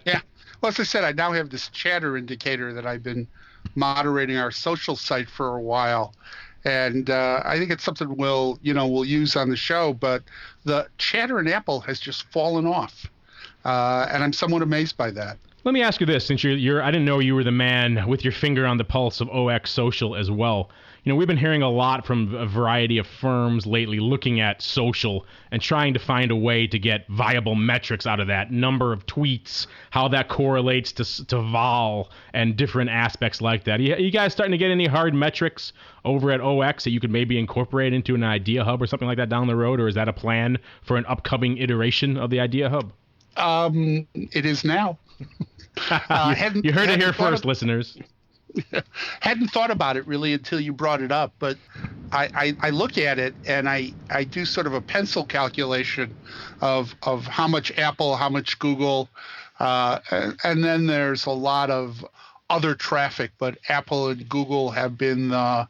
Yeah. Well, as I said, I now have this chatter indicator that I've been moderating our social site for a while. And I think it's something we'll use on the show. But the chatter in Apple has just fallen off. And I'm somewhat amazed by that. Let me ask you this, since I didn't know you were the man with your finger on the pulse of OX social as well. We've been hearing a lot from a variety of firms lately looking at social and trying to find a way to get viable metrics out of that. Number of tweets, how that correlates to vol and different aspects like that. Are you guys starting to get any hard metrics over at OX that you could maybe incorporate into an Idea Hub or something like that down the road? Or is that a plan for an upcoming iteration of the Idea Hub? It is now. You heard it here first, listeners. Hadn't thought about it really until you brought it up, but I look at it and I do sort of a pencil calculation of how much Apple, how much Google, and then there's a lot of other traffic, but Apple and Google have been the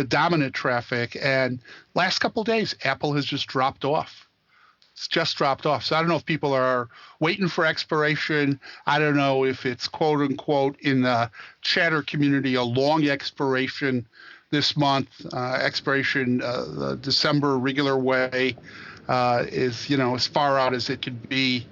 dominant traffic. And last couple of days, Apple has just dropped off. It's just dropped off. So I don't know if people are waiting for expiration. I don't know if it's quote unquote in the chatter community a long expiration this month. Expiration the December regular way is as far out as it could be.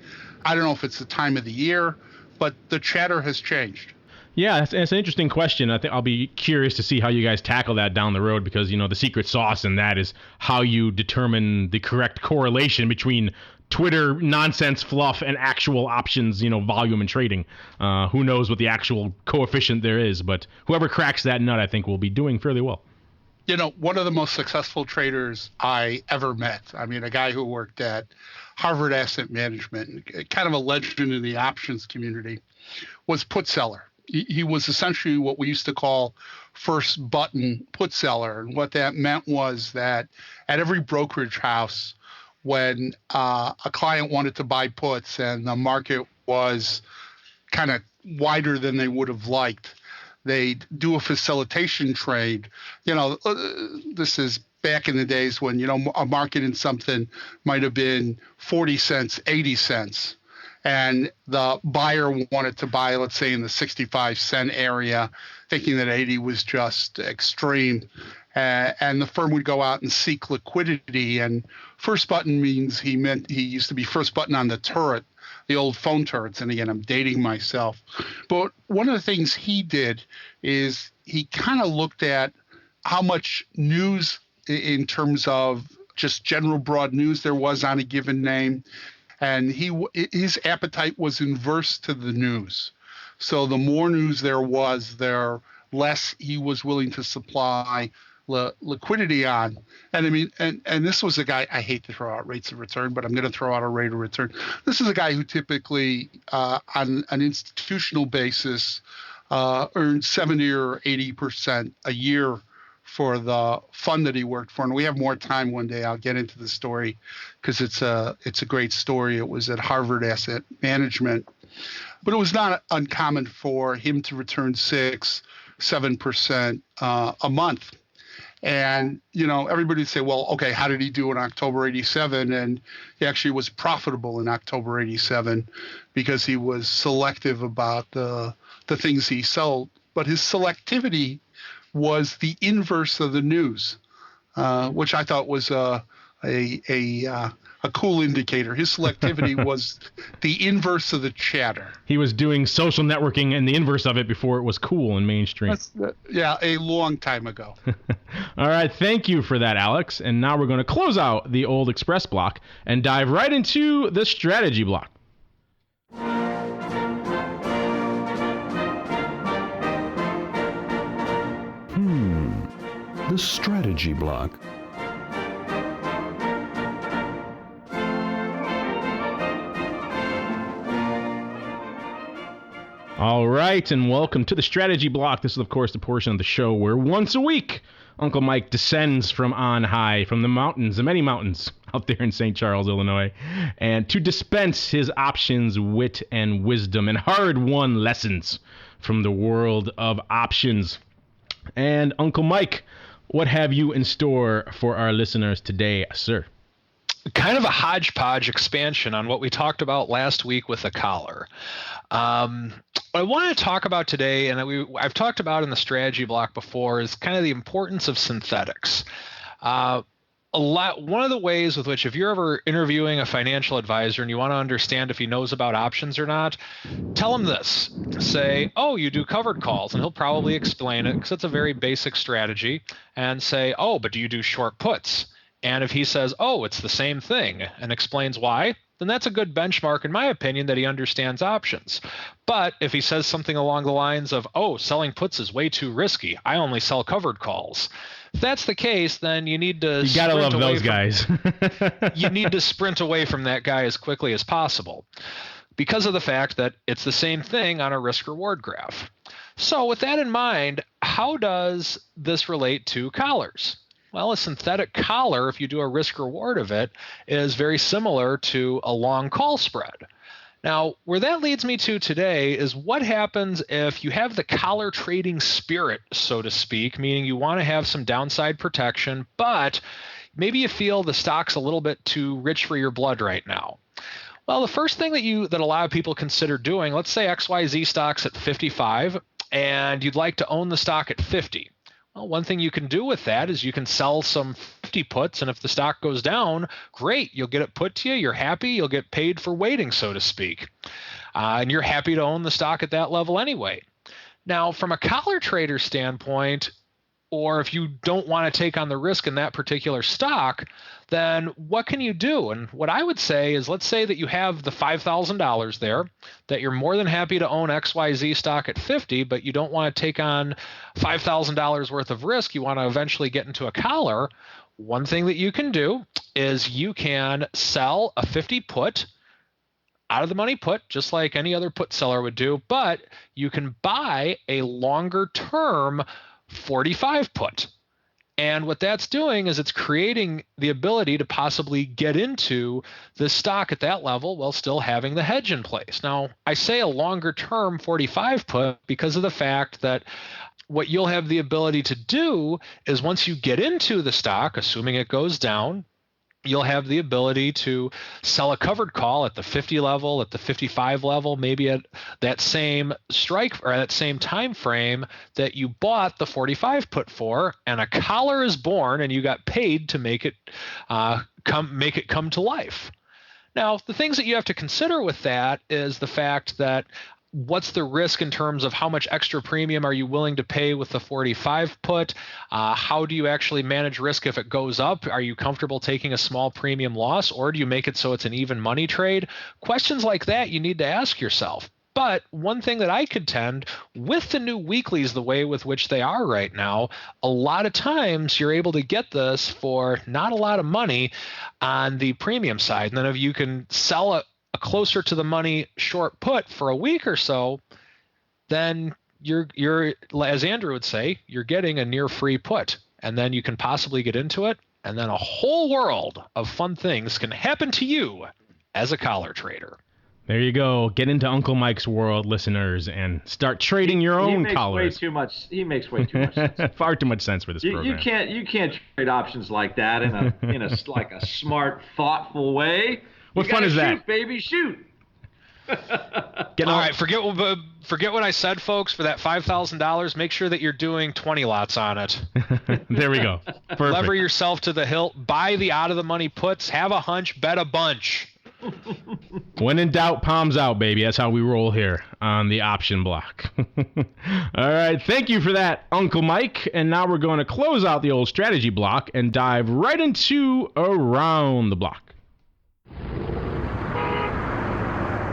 I don't know if it's the time of the year, but the chatter has changed. Yeah, it's an interesting question. I think I'll be curious to see how you guys tackle that down the road, because the secret sauce in that is how you determine the correct correlation between Twitter nonsense fluff and actual options, volume and trading. Who knows what the actual coefficient there is, but whoever cracks that nut, I think, will be doing fairly well. One of the most successful traders I ever met, I mean, a guy who worked at Harvard Asset Management, kind of a legend in the options community, was put seller. He was essentially what we used to call first button put seller. And what that meant was that at every brokerage house, when a client wanted to buy puts and the market was kind of wider than they would have liked, they do a facilitation trade. This is back in the days when, a market in something might have been 40 cents, 80 cents. And the buyer wanted to buy, let's say, in the 65-cent area, thinking that 80 was just extreme. And the firm would go out and seek liquidity. And first button means he used to be first button on the turret, the old phone turrets. And again, I'm dating myself. But one of the things he did is he kind of looked at how much news in terms of just general broad news there was on a given name. And his appetite was inverse to the news. So the more news there was, the less he was willing to supply liquidity on. And I mean, and this was a guy, I hate to throw out rates of return, but I'm going to throw out a rate of return. This is a guy who typically, on an institutional basis, earned 70 or 80% a year for the fund that he worked for. And we have more time one day. I'll get into the story because it's a great story. It was at Harvard Asset Management. But it was not uncommon for him to return 6-7% a month. And, everybody would say, well, okay, how did he do in October 87? And he actually was profitable in October 87 because he was selective about the things he sold. But his selectivity was the inverse of the news, which I thought was a cool indicator. His selectivity was the inverse of the chatter. He was doing social networking and the inverse of it before it was cool and mainstream. A long time ago. All right, thank you for that, Alex. And now we're going to close out the old Express block and dive right into the strategy block. The strategy block. All right, and welcome to the strategy block. This is, of course, the portion of the show where once a week, Uncle Mike descends from on high, from the mountains, the many mountains out there in St. Charles, Illinois, and to dispense his options, wit, and wisdom, and hard-won lessons from the world of options. And Uncle Mike, what have you in store for our listeners today, sir? Kind of a hodgepodge expansion on what we talked about last week with the collar. What I want to talk about today, and I've talked about in the strategy block before, is kind of the importance of synthetics. One of the ways with which, if you're ever interviewing a financial advisor and you want to understand if he knows about options or not, tell him this. Say, oh, you do covered calls, and he'll probably explain it because it's a very basic strategy, and say, oh, but do you do short puts? And if he says, oh, it's the same thing, and explains why, then that's a good benchmark, in my opinion, that he understands options. But if he says something along the lines of, oh, selling puts is way too risky, I only sell covered calls. If that's the case, then you need to You gotta love those guys. You need to sprint away from that guy as quickly as possible because of the fact that it's the same thing on a risk-reward graph. So with that in mind, how does this relate to collars? Well, a synthetic collar, if you do a risk-reward of it, is very similar to a long call spread. Now, where that leads me to today is what happens if you have the collar trading spirit, so to speak, meaning you want to have some downside protection, but maybe you feel the stock's a little bit too rich for your blood right now. Well, the first thing that a lot of people consider doing, let's say XYZ stock's at 55 and you'd like to own the stock at 50. Well, one thing you can do with that is you can sell some 50 puts, and if the stock goes down, great, you'll get it put to you, you're happy, you'll get paid for waiting, so to speak. And you're happy to own the stock at that level anyway. Now, from a collar trader standpoint, or if you don't want to take on the risk in that particular stock, then what can you do? And what I would say is, let's say that you have the $5,000 there, that you're more than happy to own XYZ stock at 50, but you don't want to take on $5,000 worth of risk. You want to eventually get into a collar. One thing that you can do is you can sell a 50 put out of the money put, just like any other put seller would do, but you can buy a longer term 45 put. And what that's doing is it's creating the ability to possibly get into this stock at that level while still having the hedge in place. Now, I say a longer term 45 put because of the fact that what you'll have the ability to do is once you get into the stock, assuming it goes down, you'll have the ability to sell a covered call at the 50 level, at the 55 level, maybe at that same strike or that same time frame that you bought the 45 put for, and a collar is born and you got paid to make it come to life. Now, the things that you have to consider with that is the fact that what's the risk in terms of how much extra premium are you willing to pay with the 45 put? How do you actually manage risk if it goes up? Are you comfortable taking a small premium loss, or do you make it so it's an even money trade? Questions like that you need to ask yourself. But one thing that I contend with the new weeklies, the way with which they are right now, a lot of times you're able to get this for not a lot of money on the premium side. And then if you can sell a closer to the money short put for a week or so, then you're as Andrew would say, you're getting a near free put, and then you can possibly get into it, and then a whole world of fun things can happen to you as a collar trader. There you go. Get into Uncle Mike's world, listeners, and start trading your own collars. He makes way too much sense. Far too much sense for this program. You can't trade options like that in a like a smart, thoughtful way. What fun is that? Shoot, baby, shoot. All right, forget what I said, folks. For that $5,000, make sure that you're doing 20 lots on it. There we go. Perfect. Lever yourself to the hilt. Buy the out-of-the-money puts. Have a hunch. Bet a bunch. When in doubt, palms out, baby. That's how we roll here on the option block. All right, thank you for that, Uncle Mike. And now we're going to close out the old strategy block and dive right into Around the Block.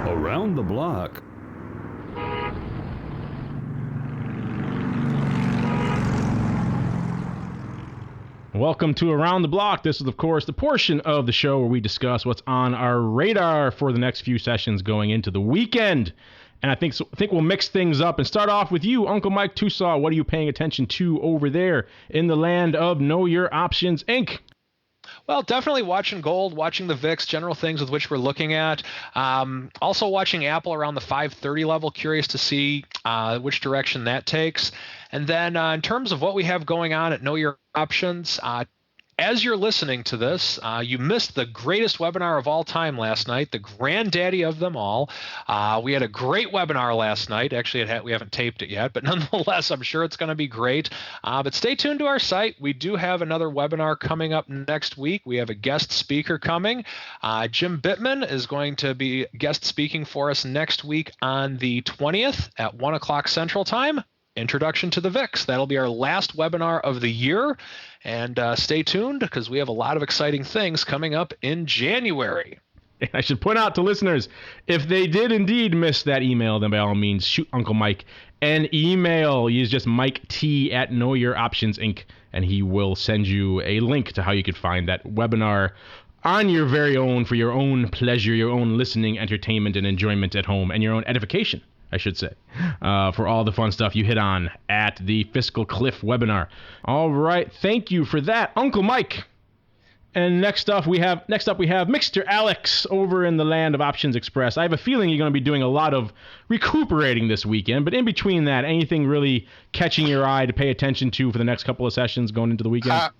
Around the Block. Welcome to Around the Block. This is, of course, the portion of the show where we discuss what's on our radar for the next few sessions going into the weekend. And I think we'll mix things up and start off with you, Uncle Mike Tosaw. What are you paying attention to over there in the land of Know Your Options, Inc.? Well, definitely watching gold, watching the VIX, general things with which we're looking at. Also watching Apple around the 530 level, curious to see which direction that takes. And then in terms of what we have going on at Know Your Options, as you're listening to this, you missed the greatest webinar of all time last night, the granddaddy of them all. We had a great webinar last night. Actually, we haven't taped it yet, but nonetheless, I'm sure it's going to be great. But stay tuned to our site. We do have another webinar coming up next week. We have a guest speaker coming. Jim Bittman is going to be guest speaking for us next week on the 20th at 1 o'clock Central Time. Introduction to the VIX. That'll be our last webinar of the year. And stay tuned because we have a lot of exciting things coming up in January. I should point out to listeners, if they did indeed miss that email, then by all means, shoot Uncle Mike an email. Use just Mike T at Know Your Options Inc., and he will send you a link to how you could find that webinar on your very own, for your own pleasure, your own listening, entertainment, and enjoyment at home, and your own edification, I should say, for all the fun stuff you hit on at the Fiscal Cliff webinar. All right, thank you for that, Uncle Mike. And next up we have Mr. Alex over in the land of Options Express. I have a feeling you're going to be doing a lot of recuperating this weekend, but in between that, anything really catching your eye to pay attention to for the next couple of sessions going into the weekend?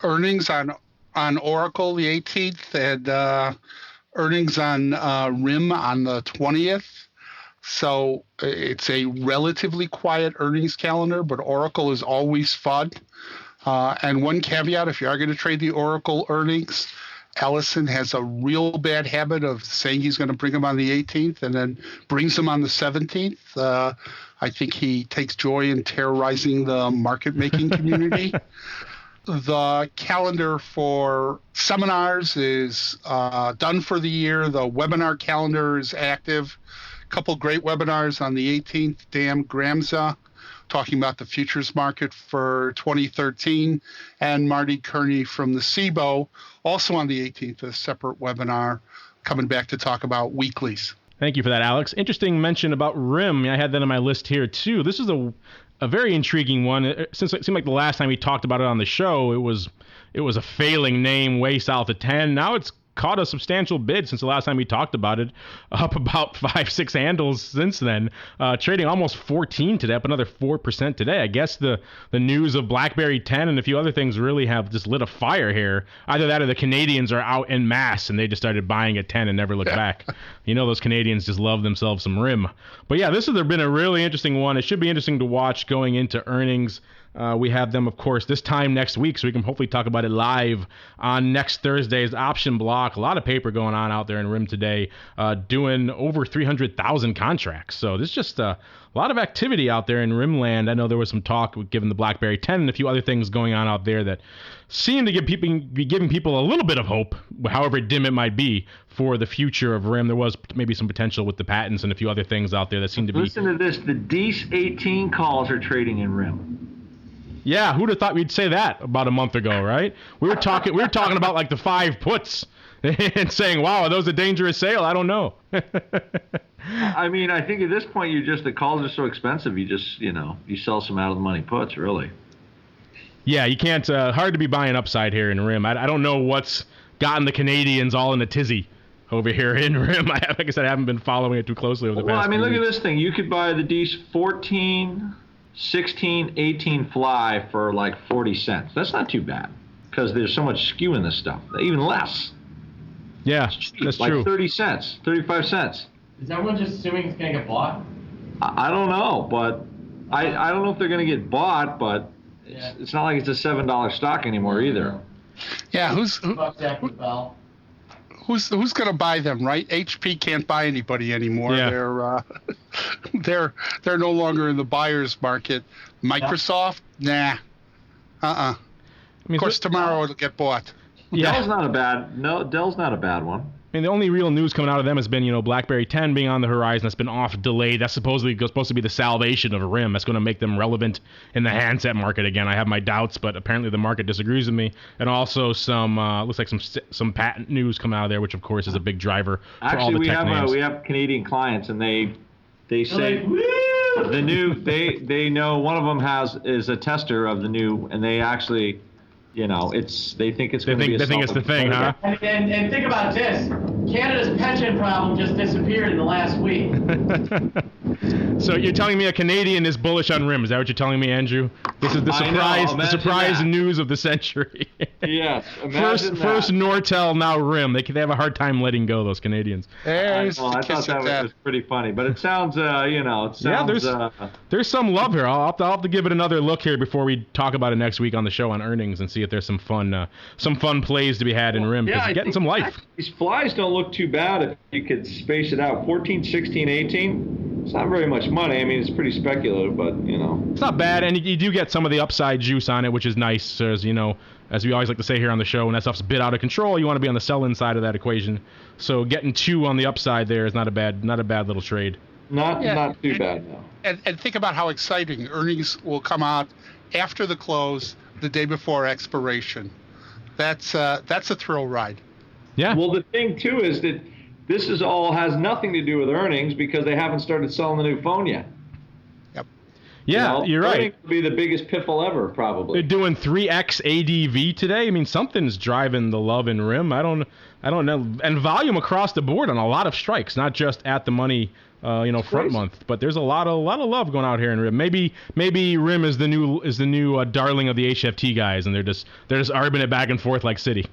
Earnings on Oracle the 18th, and earnings on RIM on the 20th. So it's a relatively quiet earnings calendar, but Oracle is always fun. And one caveat, if you are going to trade the Oracle earnings, Allison has a real bad habit of saying he's going to bring them on the 18th and then brings them on the 17th. I think he takes joy in terrorizing the market-making community. The calendar for seminars is done for the year. The webinar calendar is active. Couple great webinars on the 18th. Dan Gramza talking about the futures market for 2013, and Marty Kearney from the SIBO also on the 18th, a separate webinar coming back to talk about weeklies. Thank you for that, Alex. Interesting mention about RIM. I had that on my list here too. This is a a very intriguing one. Since it seemed like the last time we talked about it on the show, it was a failing name way south of 10. Now it's caught a substantial bid since the last time we talked about it, up about 5-6 handles since then, trading almost 14 today, up another 4% today. I guess the news of BlackBerry 10 and a few other things really have just lit a fire here. Either that or the Canadians are out en masse and they just started buying at 10 and never looked back. You know, those Canadians just love themselves some RIM. But yeah, this has been a really interesting one. It should be interesting to watch going into earnings. We have them, of course, this time next week, so we can hopefully talk about it live on next Thursday's option block. A lot of paper going on out there in RIM today, doing over 300,000 contracts. So there's just a lot of activity out there in RIM land. I know there was some talk given the BlackBerry 10 and a few other things going on out there that seem to be giving people a little bit of hope, however dim it might be, for the future of RIM. There was maybe some potential with the patents and a few other things out there that seem to be... Listen to this. The DEES 18 calls are trading in RIM. Yeah, who'd have thought we'd say that about a month ago, right? We were talking about like the 5 puts and saying, wow, are those a dangerous sale? I don't know. I mean, I think at this point, the calls are so expensive, you just, you sell some out of the money puts, really. Yeah, you can't, hard to be buying upside here in RIM. I don't know what's gotten the Canadians all in a tizzy over here in RIM. Like I said, I haven't been following it too closely over the past few look weeks. at this thing. You could buy the DEES 14... 16, 18 fly for like 40 cents. That's not too bad because there's so much skew in this stuff. Even less. Yeah, that's like true. Like 30 cents, 35 cents. Is everyone just assuming it's going to get bought? I don't know, but I don't know if they're going to get bought, but it's not like it's a $7 stock anymore either. Yeah, who's going to buy them, right? HP can't buy anybody anymore. Yeah. They're no longer in the buyer's market. Microsoft, nah. I mean, of course, tomorrow it'll get bought. Yeah. Dell's not a bad one. I mean, the only real news coming out of them has been, BlackBerry 10 being on the horizon. That's been delayed. That's supposed to be the salvation of RIM. That's going to make them relevant in the handset market again. I have my doubts, but apparently the market disagrees with me. And also some looks like some patent news coming out of there, which of course is a big driver for all the tech names. We have Canadian clients, and they say the new they know one of them is a tester of the new, and they actually. They think it's going to be They think it's the thing, huh? And think about this. Canada's pension problem just disappeared in the last week. So you're telling me a Canadian is bullish on RIM? Is that what you're telling me, Andrew? This is the surprise news of the century. Yes. First Nortel, now RIM. They have a hard time letting go, those Canadians. I thought that was pretty funny, but it sounds, there's some love here. I'll have to give it another look here before we talk about it next week on the show on earnings and see if there's some fun plays to be had in RIM. Because it's getting some life. These flies don't look too bad if you could space it out. 14, 16, 18. It's not very much money. I mean, it's pretty speculative, but, It's not bad, and you do get some of the upside juice on it, which is nice. As as we always like to say here on the show, when that stuff's a bit out of control, you want to be on the sell-in side of that equation. So getting 2 on the upside there is not a bad little trade. Not too bad, no. And think about how exciting earnings will come out after the close, the day before expiration. That's a thrill ride. Yeah. Well, the thing too is that this has nothing to do with earnings because they haven't started selling the new phone yet. Yep. Yeah, you're right. Earnings will be the biggest piffle ever, probably. They're doing 3x ADV today. I mean, something's driving the love in RIM. I don't know. And volume across the board on a lot of strikes, not just at the money. Front month, but there's a lot of love going out here in RIM. Maybe RIM is the new darling of the HFT guys, and they're just arbing it back and forth like Citi.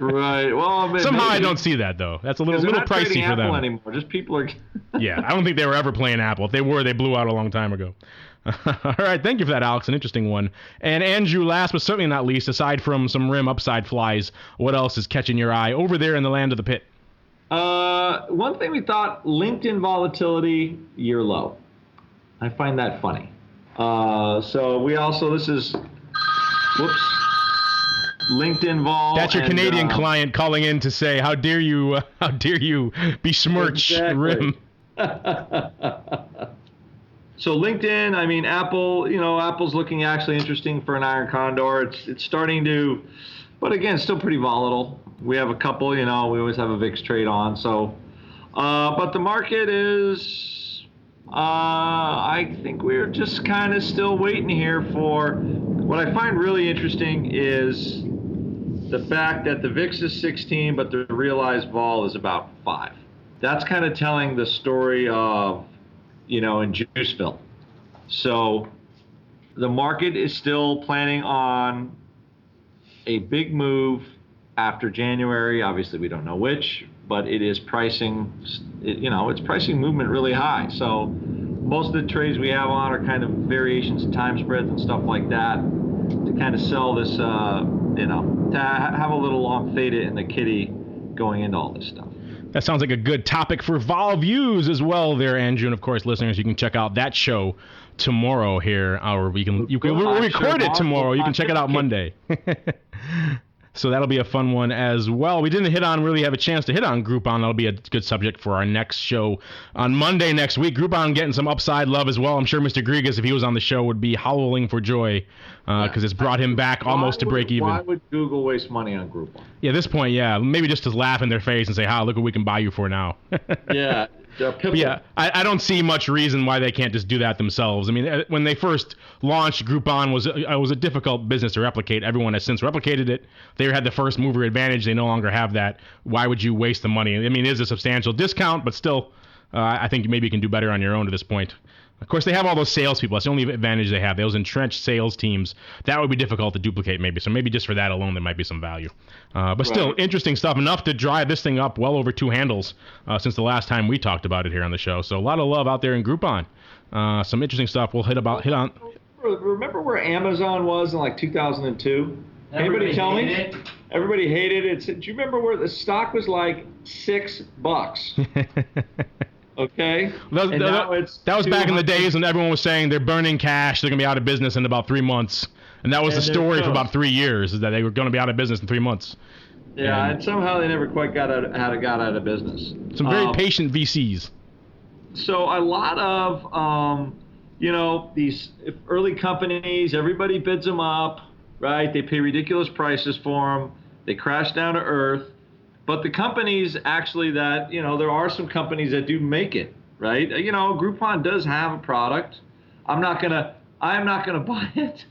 Right. Well, somehow I don't see that though. That's a little pricey for them. Anymore. Just people are. Yeah, I don't think they were ever playing Apple. If they were, they blew out a long time ago. All right, thank you for that, Alex. An interesting one. And Andrew, last but certainly not least, aside from some RIM upside flies, what else is catching your eye over there in the land of the pit? One thing we thought, LinkedIn volatility year low. I find that funny. So we also, LinkedIn vol. That's your Canadian client calling in to say, how dare you besmirch RIM. So LinkedIn, I mean, Apple, Apple's looking actually interesting for an iron condor. It's starting to, but again, still pretty volatile. We have a couple, we always have a VIX trade on. So, but the market is, I think we're just kind of still waiting here for, what I find really interesting is the fact that the VIX is 16, but the realized vol is about 5. That's kind of telling the story of, in Juiceville. So the market is still planning on a big move after January. Obviously, we don't know which, but it is pricing, it's pricing movement really high. So most of the trades we have on are kind of variations in time spreads and stuff like that to kind of sell this, to have a little long theta in the kitty going into all this stuff. That sounds like a good topic for Vol Views as well there, Andrew. And of course, listeners, you can check out that show tomorrow here, or we'll record it tomorrow. You can check it out Monday. So that'll be a fun one as well. We didn't have a chance to hit on Groupon. That'll be a good subject for our next show on Monday next week. Groupon getting some upside love as well. I'm sure Mr. Grigas, if he was on the show, would be howling for joy because it's brought him back almost to break even. Why would Google waste money on Groupon? Yeah, at this point, yeah. Maybe just to laugh in their face and say, look what we can buy you for now. Yeah. Yeah, I don't see much reason why they can't just do that themselves. I mean, when they first launched, Groupon was a difficult business to replicate. Everyone has since replicated it. They had the first mover advantage. They no longer have that. Why would you waste the money? I mean, it is a substantial discount, but still, I think maybe you can do better on your own to this point. Of course, they have all those salespeople. That's the only advantage they have. Those entrenched sales teams. That would be difficult to duplicate maybe. So maybe just for that alone, there might be some value. But still, interesting stuff. Enough to drive this thing up well over 2 handles since the last time we talked about it here on the show. So a lot of love out there in Groupon. Some interesting stuff we'll hit on. Remember where Amazon was in like 2002? Anybody tell me? Everybody hated it. Do you remember where the stock was like $6? Okay. That was back in the days when everyone was saying they're burning cash, they're going to be out of business in about 3 months. And that was the story for about 3 years, is that they were going to be out of business in 3 months. Yeah, and somehow they never quite got out of business. Some very patient VCs. So a lot of, these early companies, everybody bids them up, right? They pay ridiculous prices for them. They crash down to earth. But the companies actually that, there are some companies that do make it, right? Groupon does have a product. I'm not going to buy it.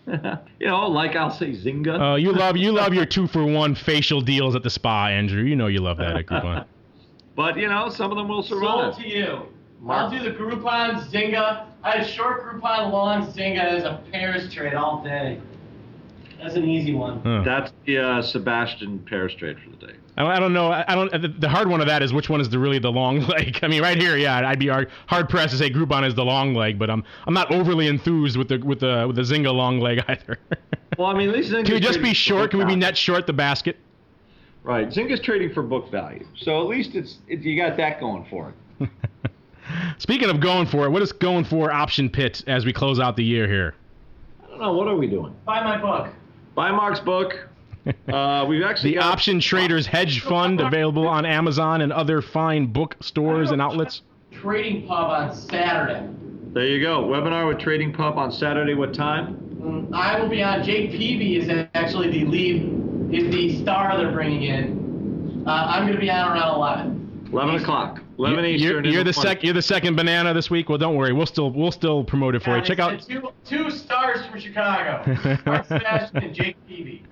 Like I'll say Zynga. Oh, you love your 2-for-1 facial deals at the spa, Andrew. You love that at Groupon. But, some of them will survive. Sold to you. I'll do the Groupon, Zynga. I had short Groupon, long Zynga as a pairs trade all day. That's an easy one. Huh. That's the Sebastian pairs trade for the day. I don't know. The hard one of that is which one is really the long leg. I mean, right here, yeah, I'd be hard pressed to say Groupon is the long leg, but I'm not overly enthused with the Zynga long leg either. Well, I mean, at least Zynga's can we just be short? Can we be net short the basket? Right, Zynga's trading for book value, so at least you got that going for it. Speaking of going for it, what is going for option pit as we close out the year here? I don't know. What are we doing? Buy my book. Buy Mark's book. We've actually the Option Traders Hedge Fund, available on Amazon and other fine book stores and outlets. Trading Pub on Saturday. There you go. Webinar with Trading Pub on Saturday. What time? I will be on. Jake Peavy is actually the star they're bringing in. I'm going to be on around 11. 11 o'clock. 11 Eastern. You're the second banana this week. Well, don't worry. We'll still promote it for you. Check out two stars from Chicago. Mark Sebastian and Jake Peavy.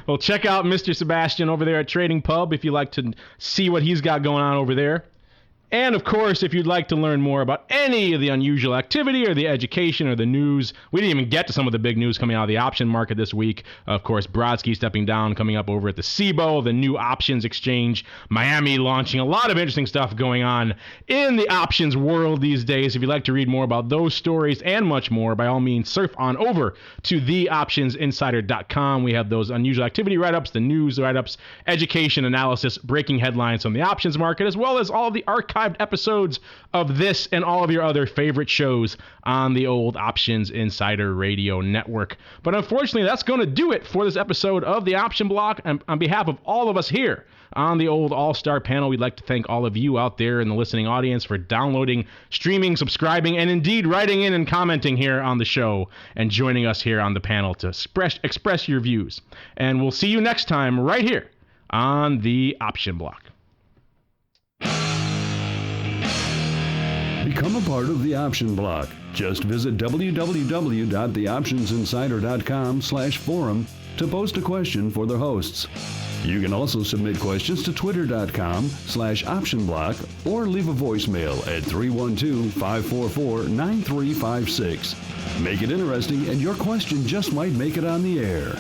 Well, check out Mr. Sebastian over there at Trading Pub if you'd like to see what he's got going on over there. And, of course, if you'd like to learn more about any of the unusual activity or the education or the news, we didn't even get to some of the big news coming out of the option market this week. Of course, Brodsky stepping down, coming up over at the CBOE, the new options exchange, Miami launching, a lot of interesting stuff going on in the options world these days. If you'd like to read more about those stories and much more, by all means, surf on over to theoptionsinsider.com. We have those unusual activity write-ups, the news write-ups, education analysis, breaking headlines from the options market, as well as all of the archive episodes of this and all of your other favorite shows on the old Options Insider Radio Network. But unfortunately, that's going to do it for this episode of the Option Block. And on behalf of all of us here on the old All-Star panel, we'd like to thank all of you out there in the listening audience for downloading, streaming, subscribing, and indeed writing in and commenting here on the show and joining us here on the panel to express your views. And we'll see you next time right here on the Option Block. Become a part of the Option Block. Just visit www.theoptionsinsider.com/forum to post a question for the hosts. You can also submit questions to twitter.com/optionblock or leave a voicemail at 312-544-9356. Make it interesting and your question just might make it on the air.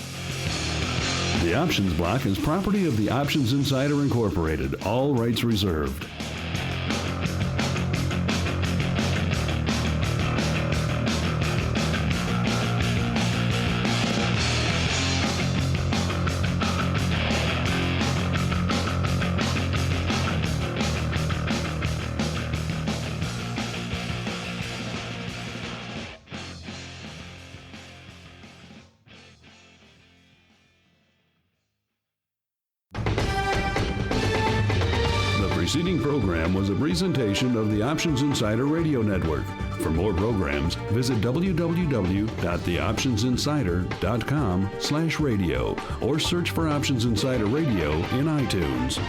The Options Block is property of the Options Insider Incorporated. All rights reserved. The preceding program was a presentation of the Options Insider Radio Network. For more programs, visit www.theoptionsinsider.com/radio or search for Options Insider Radio in iTunes.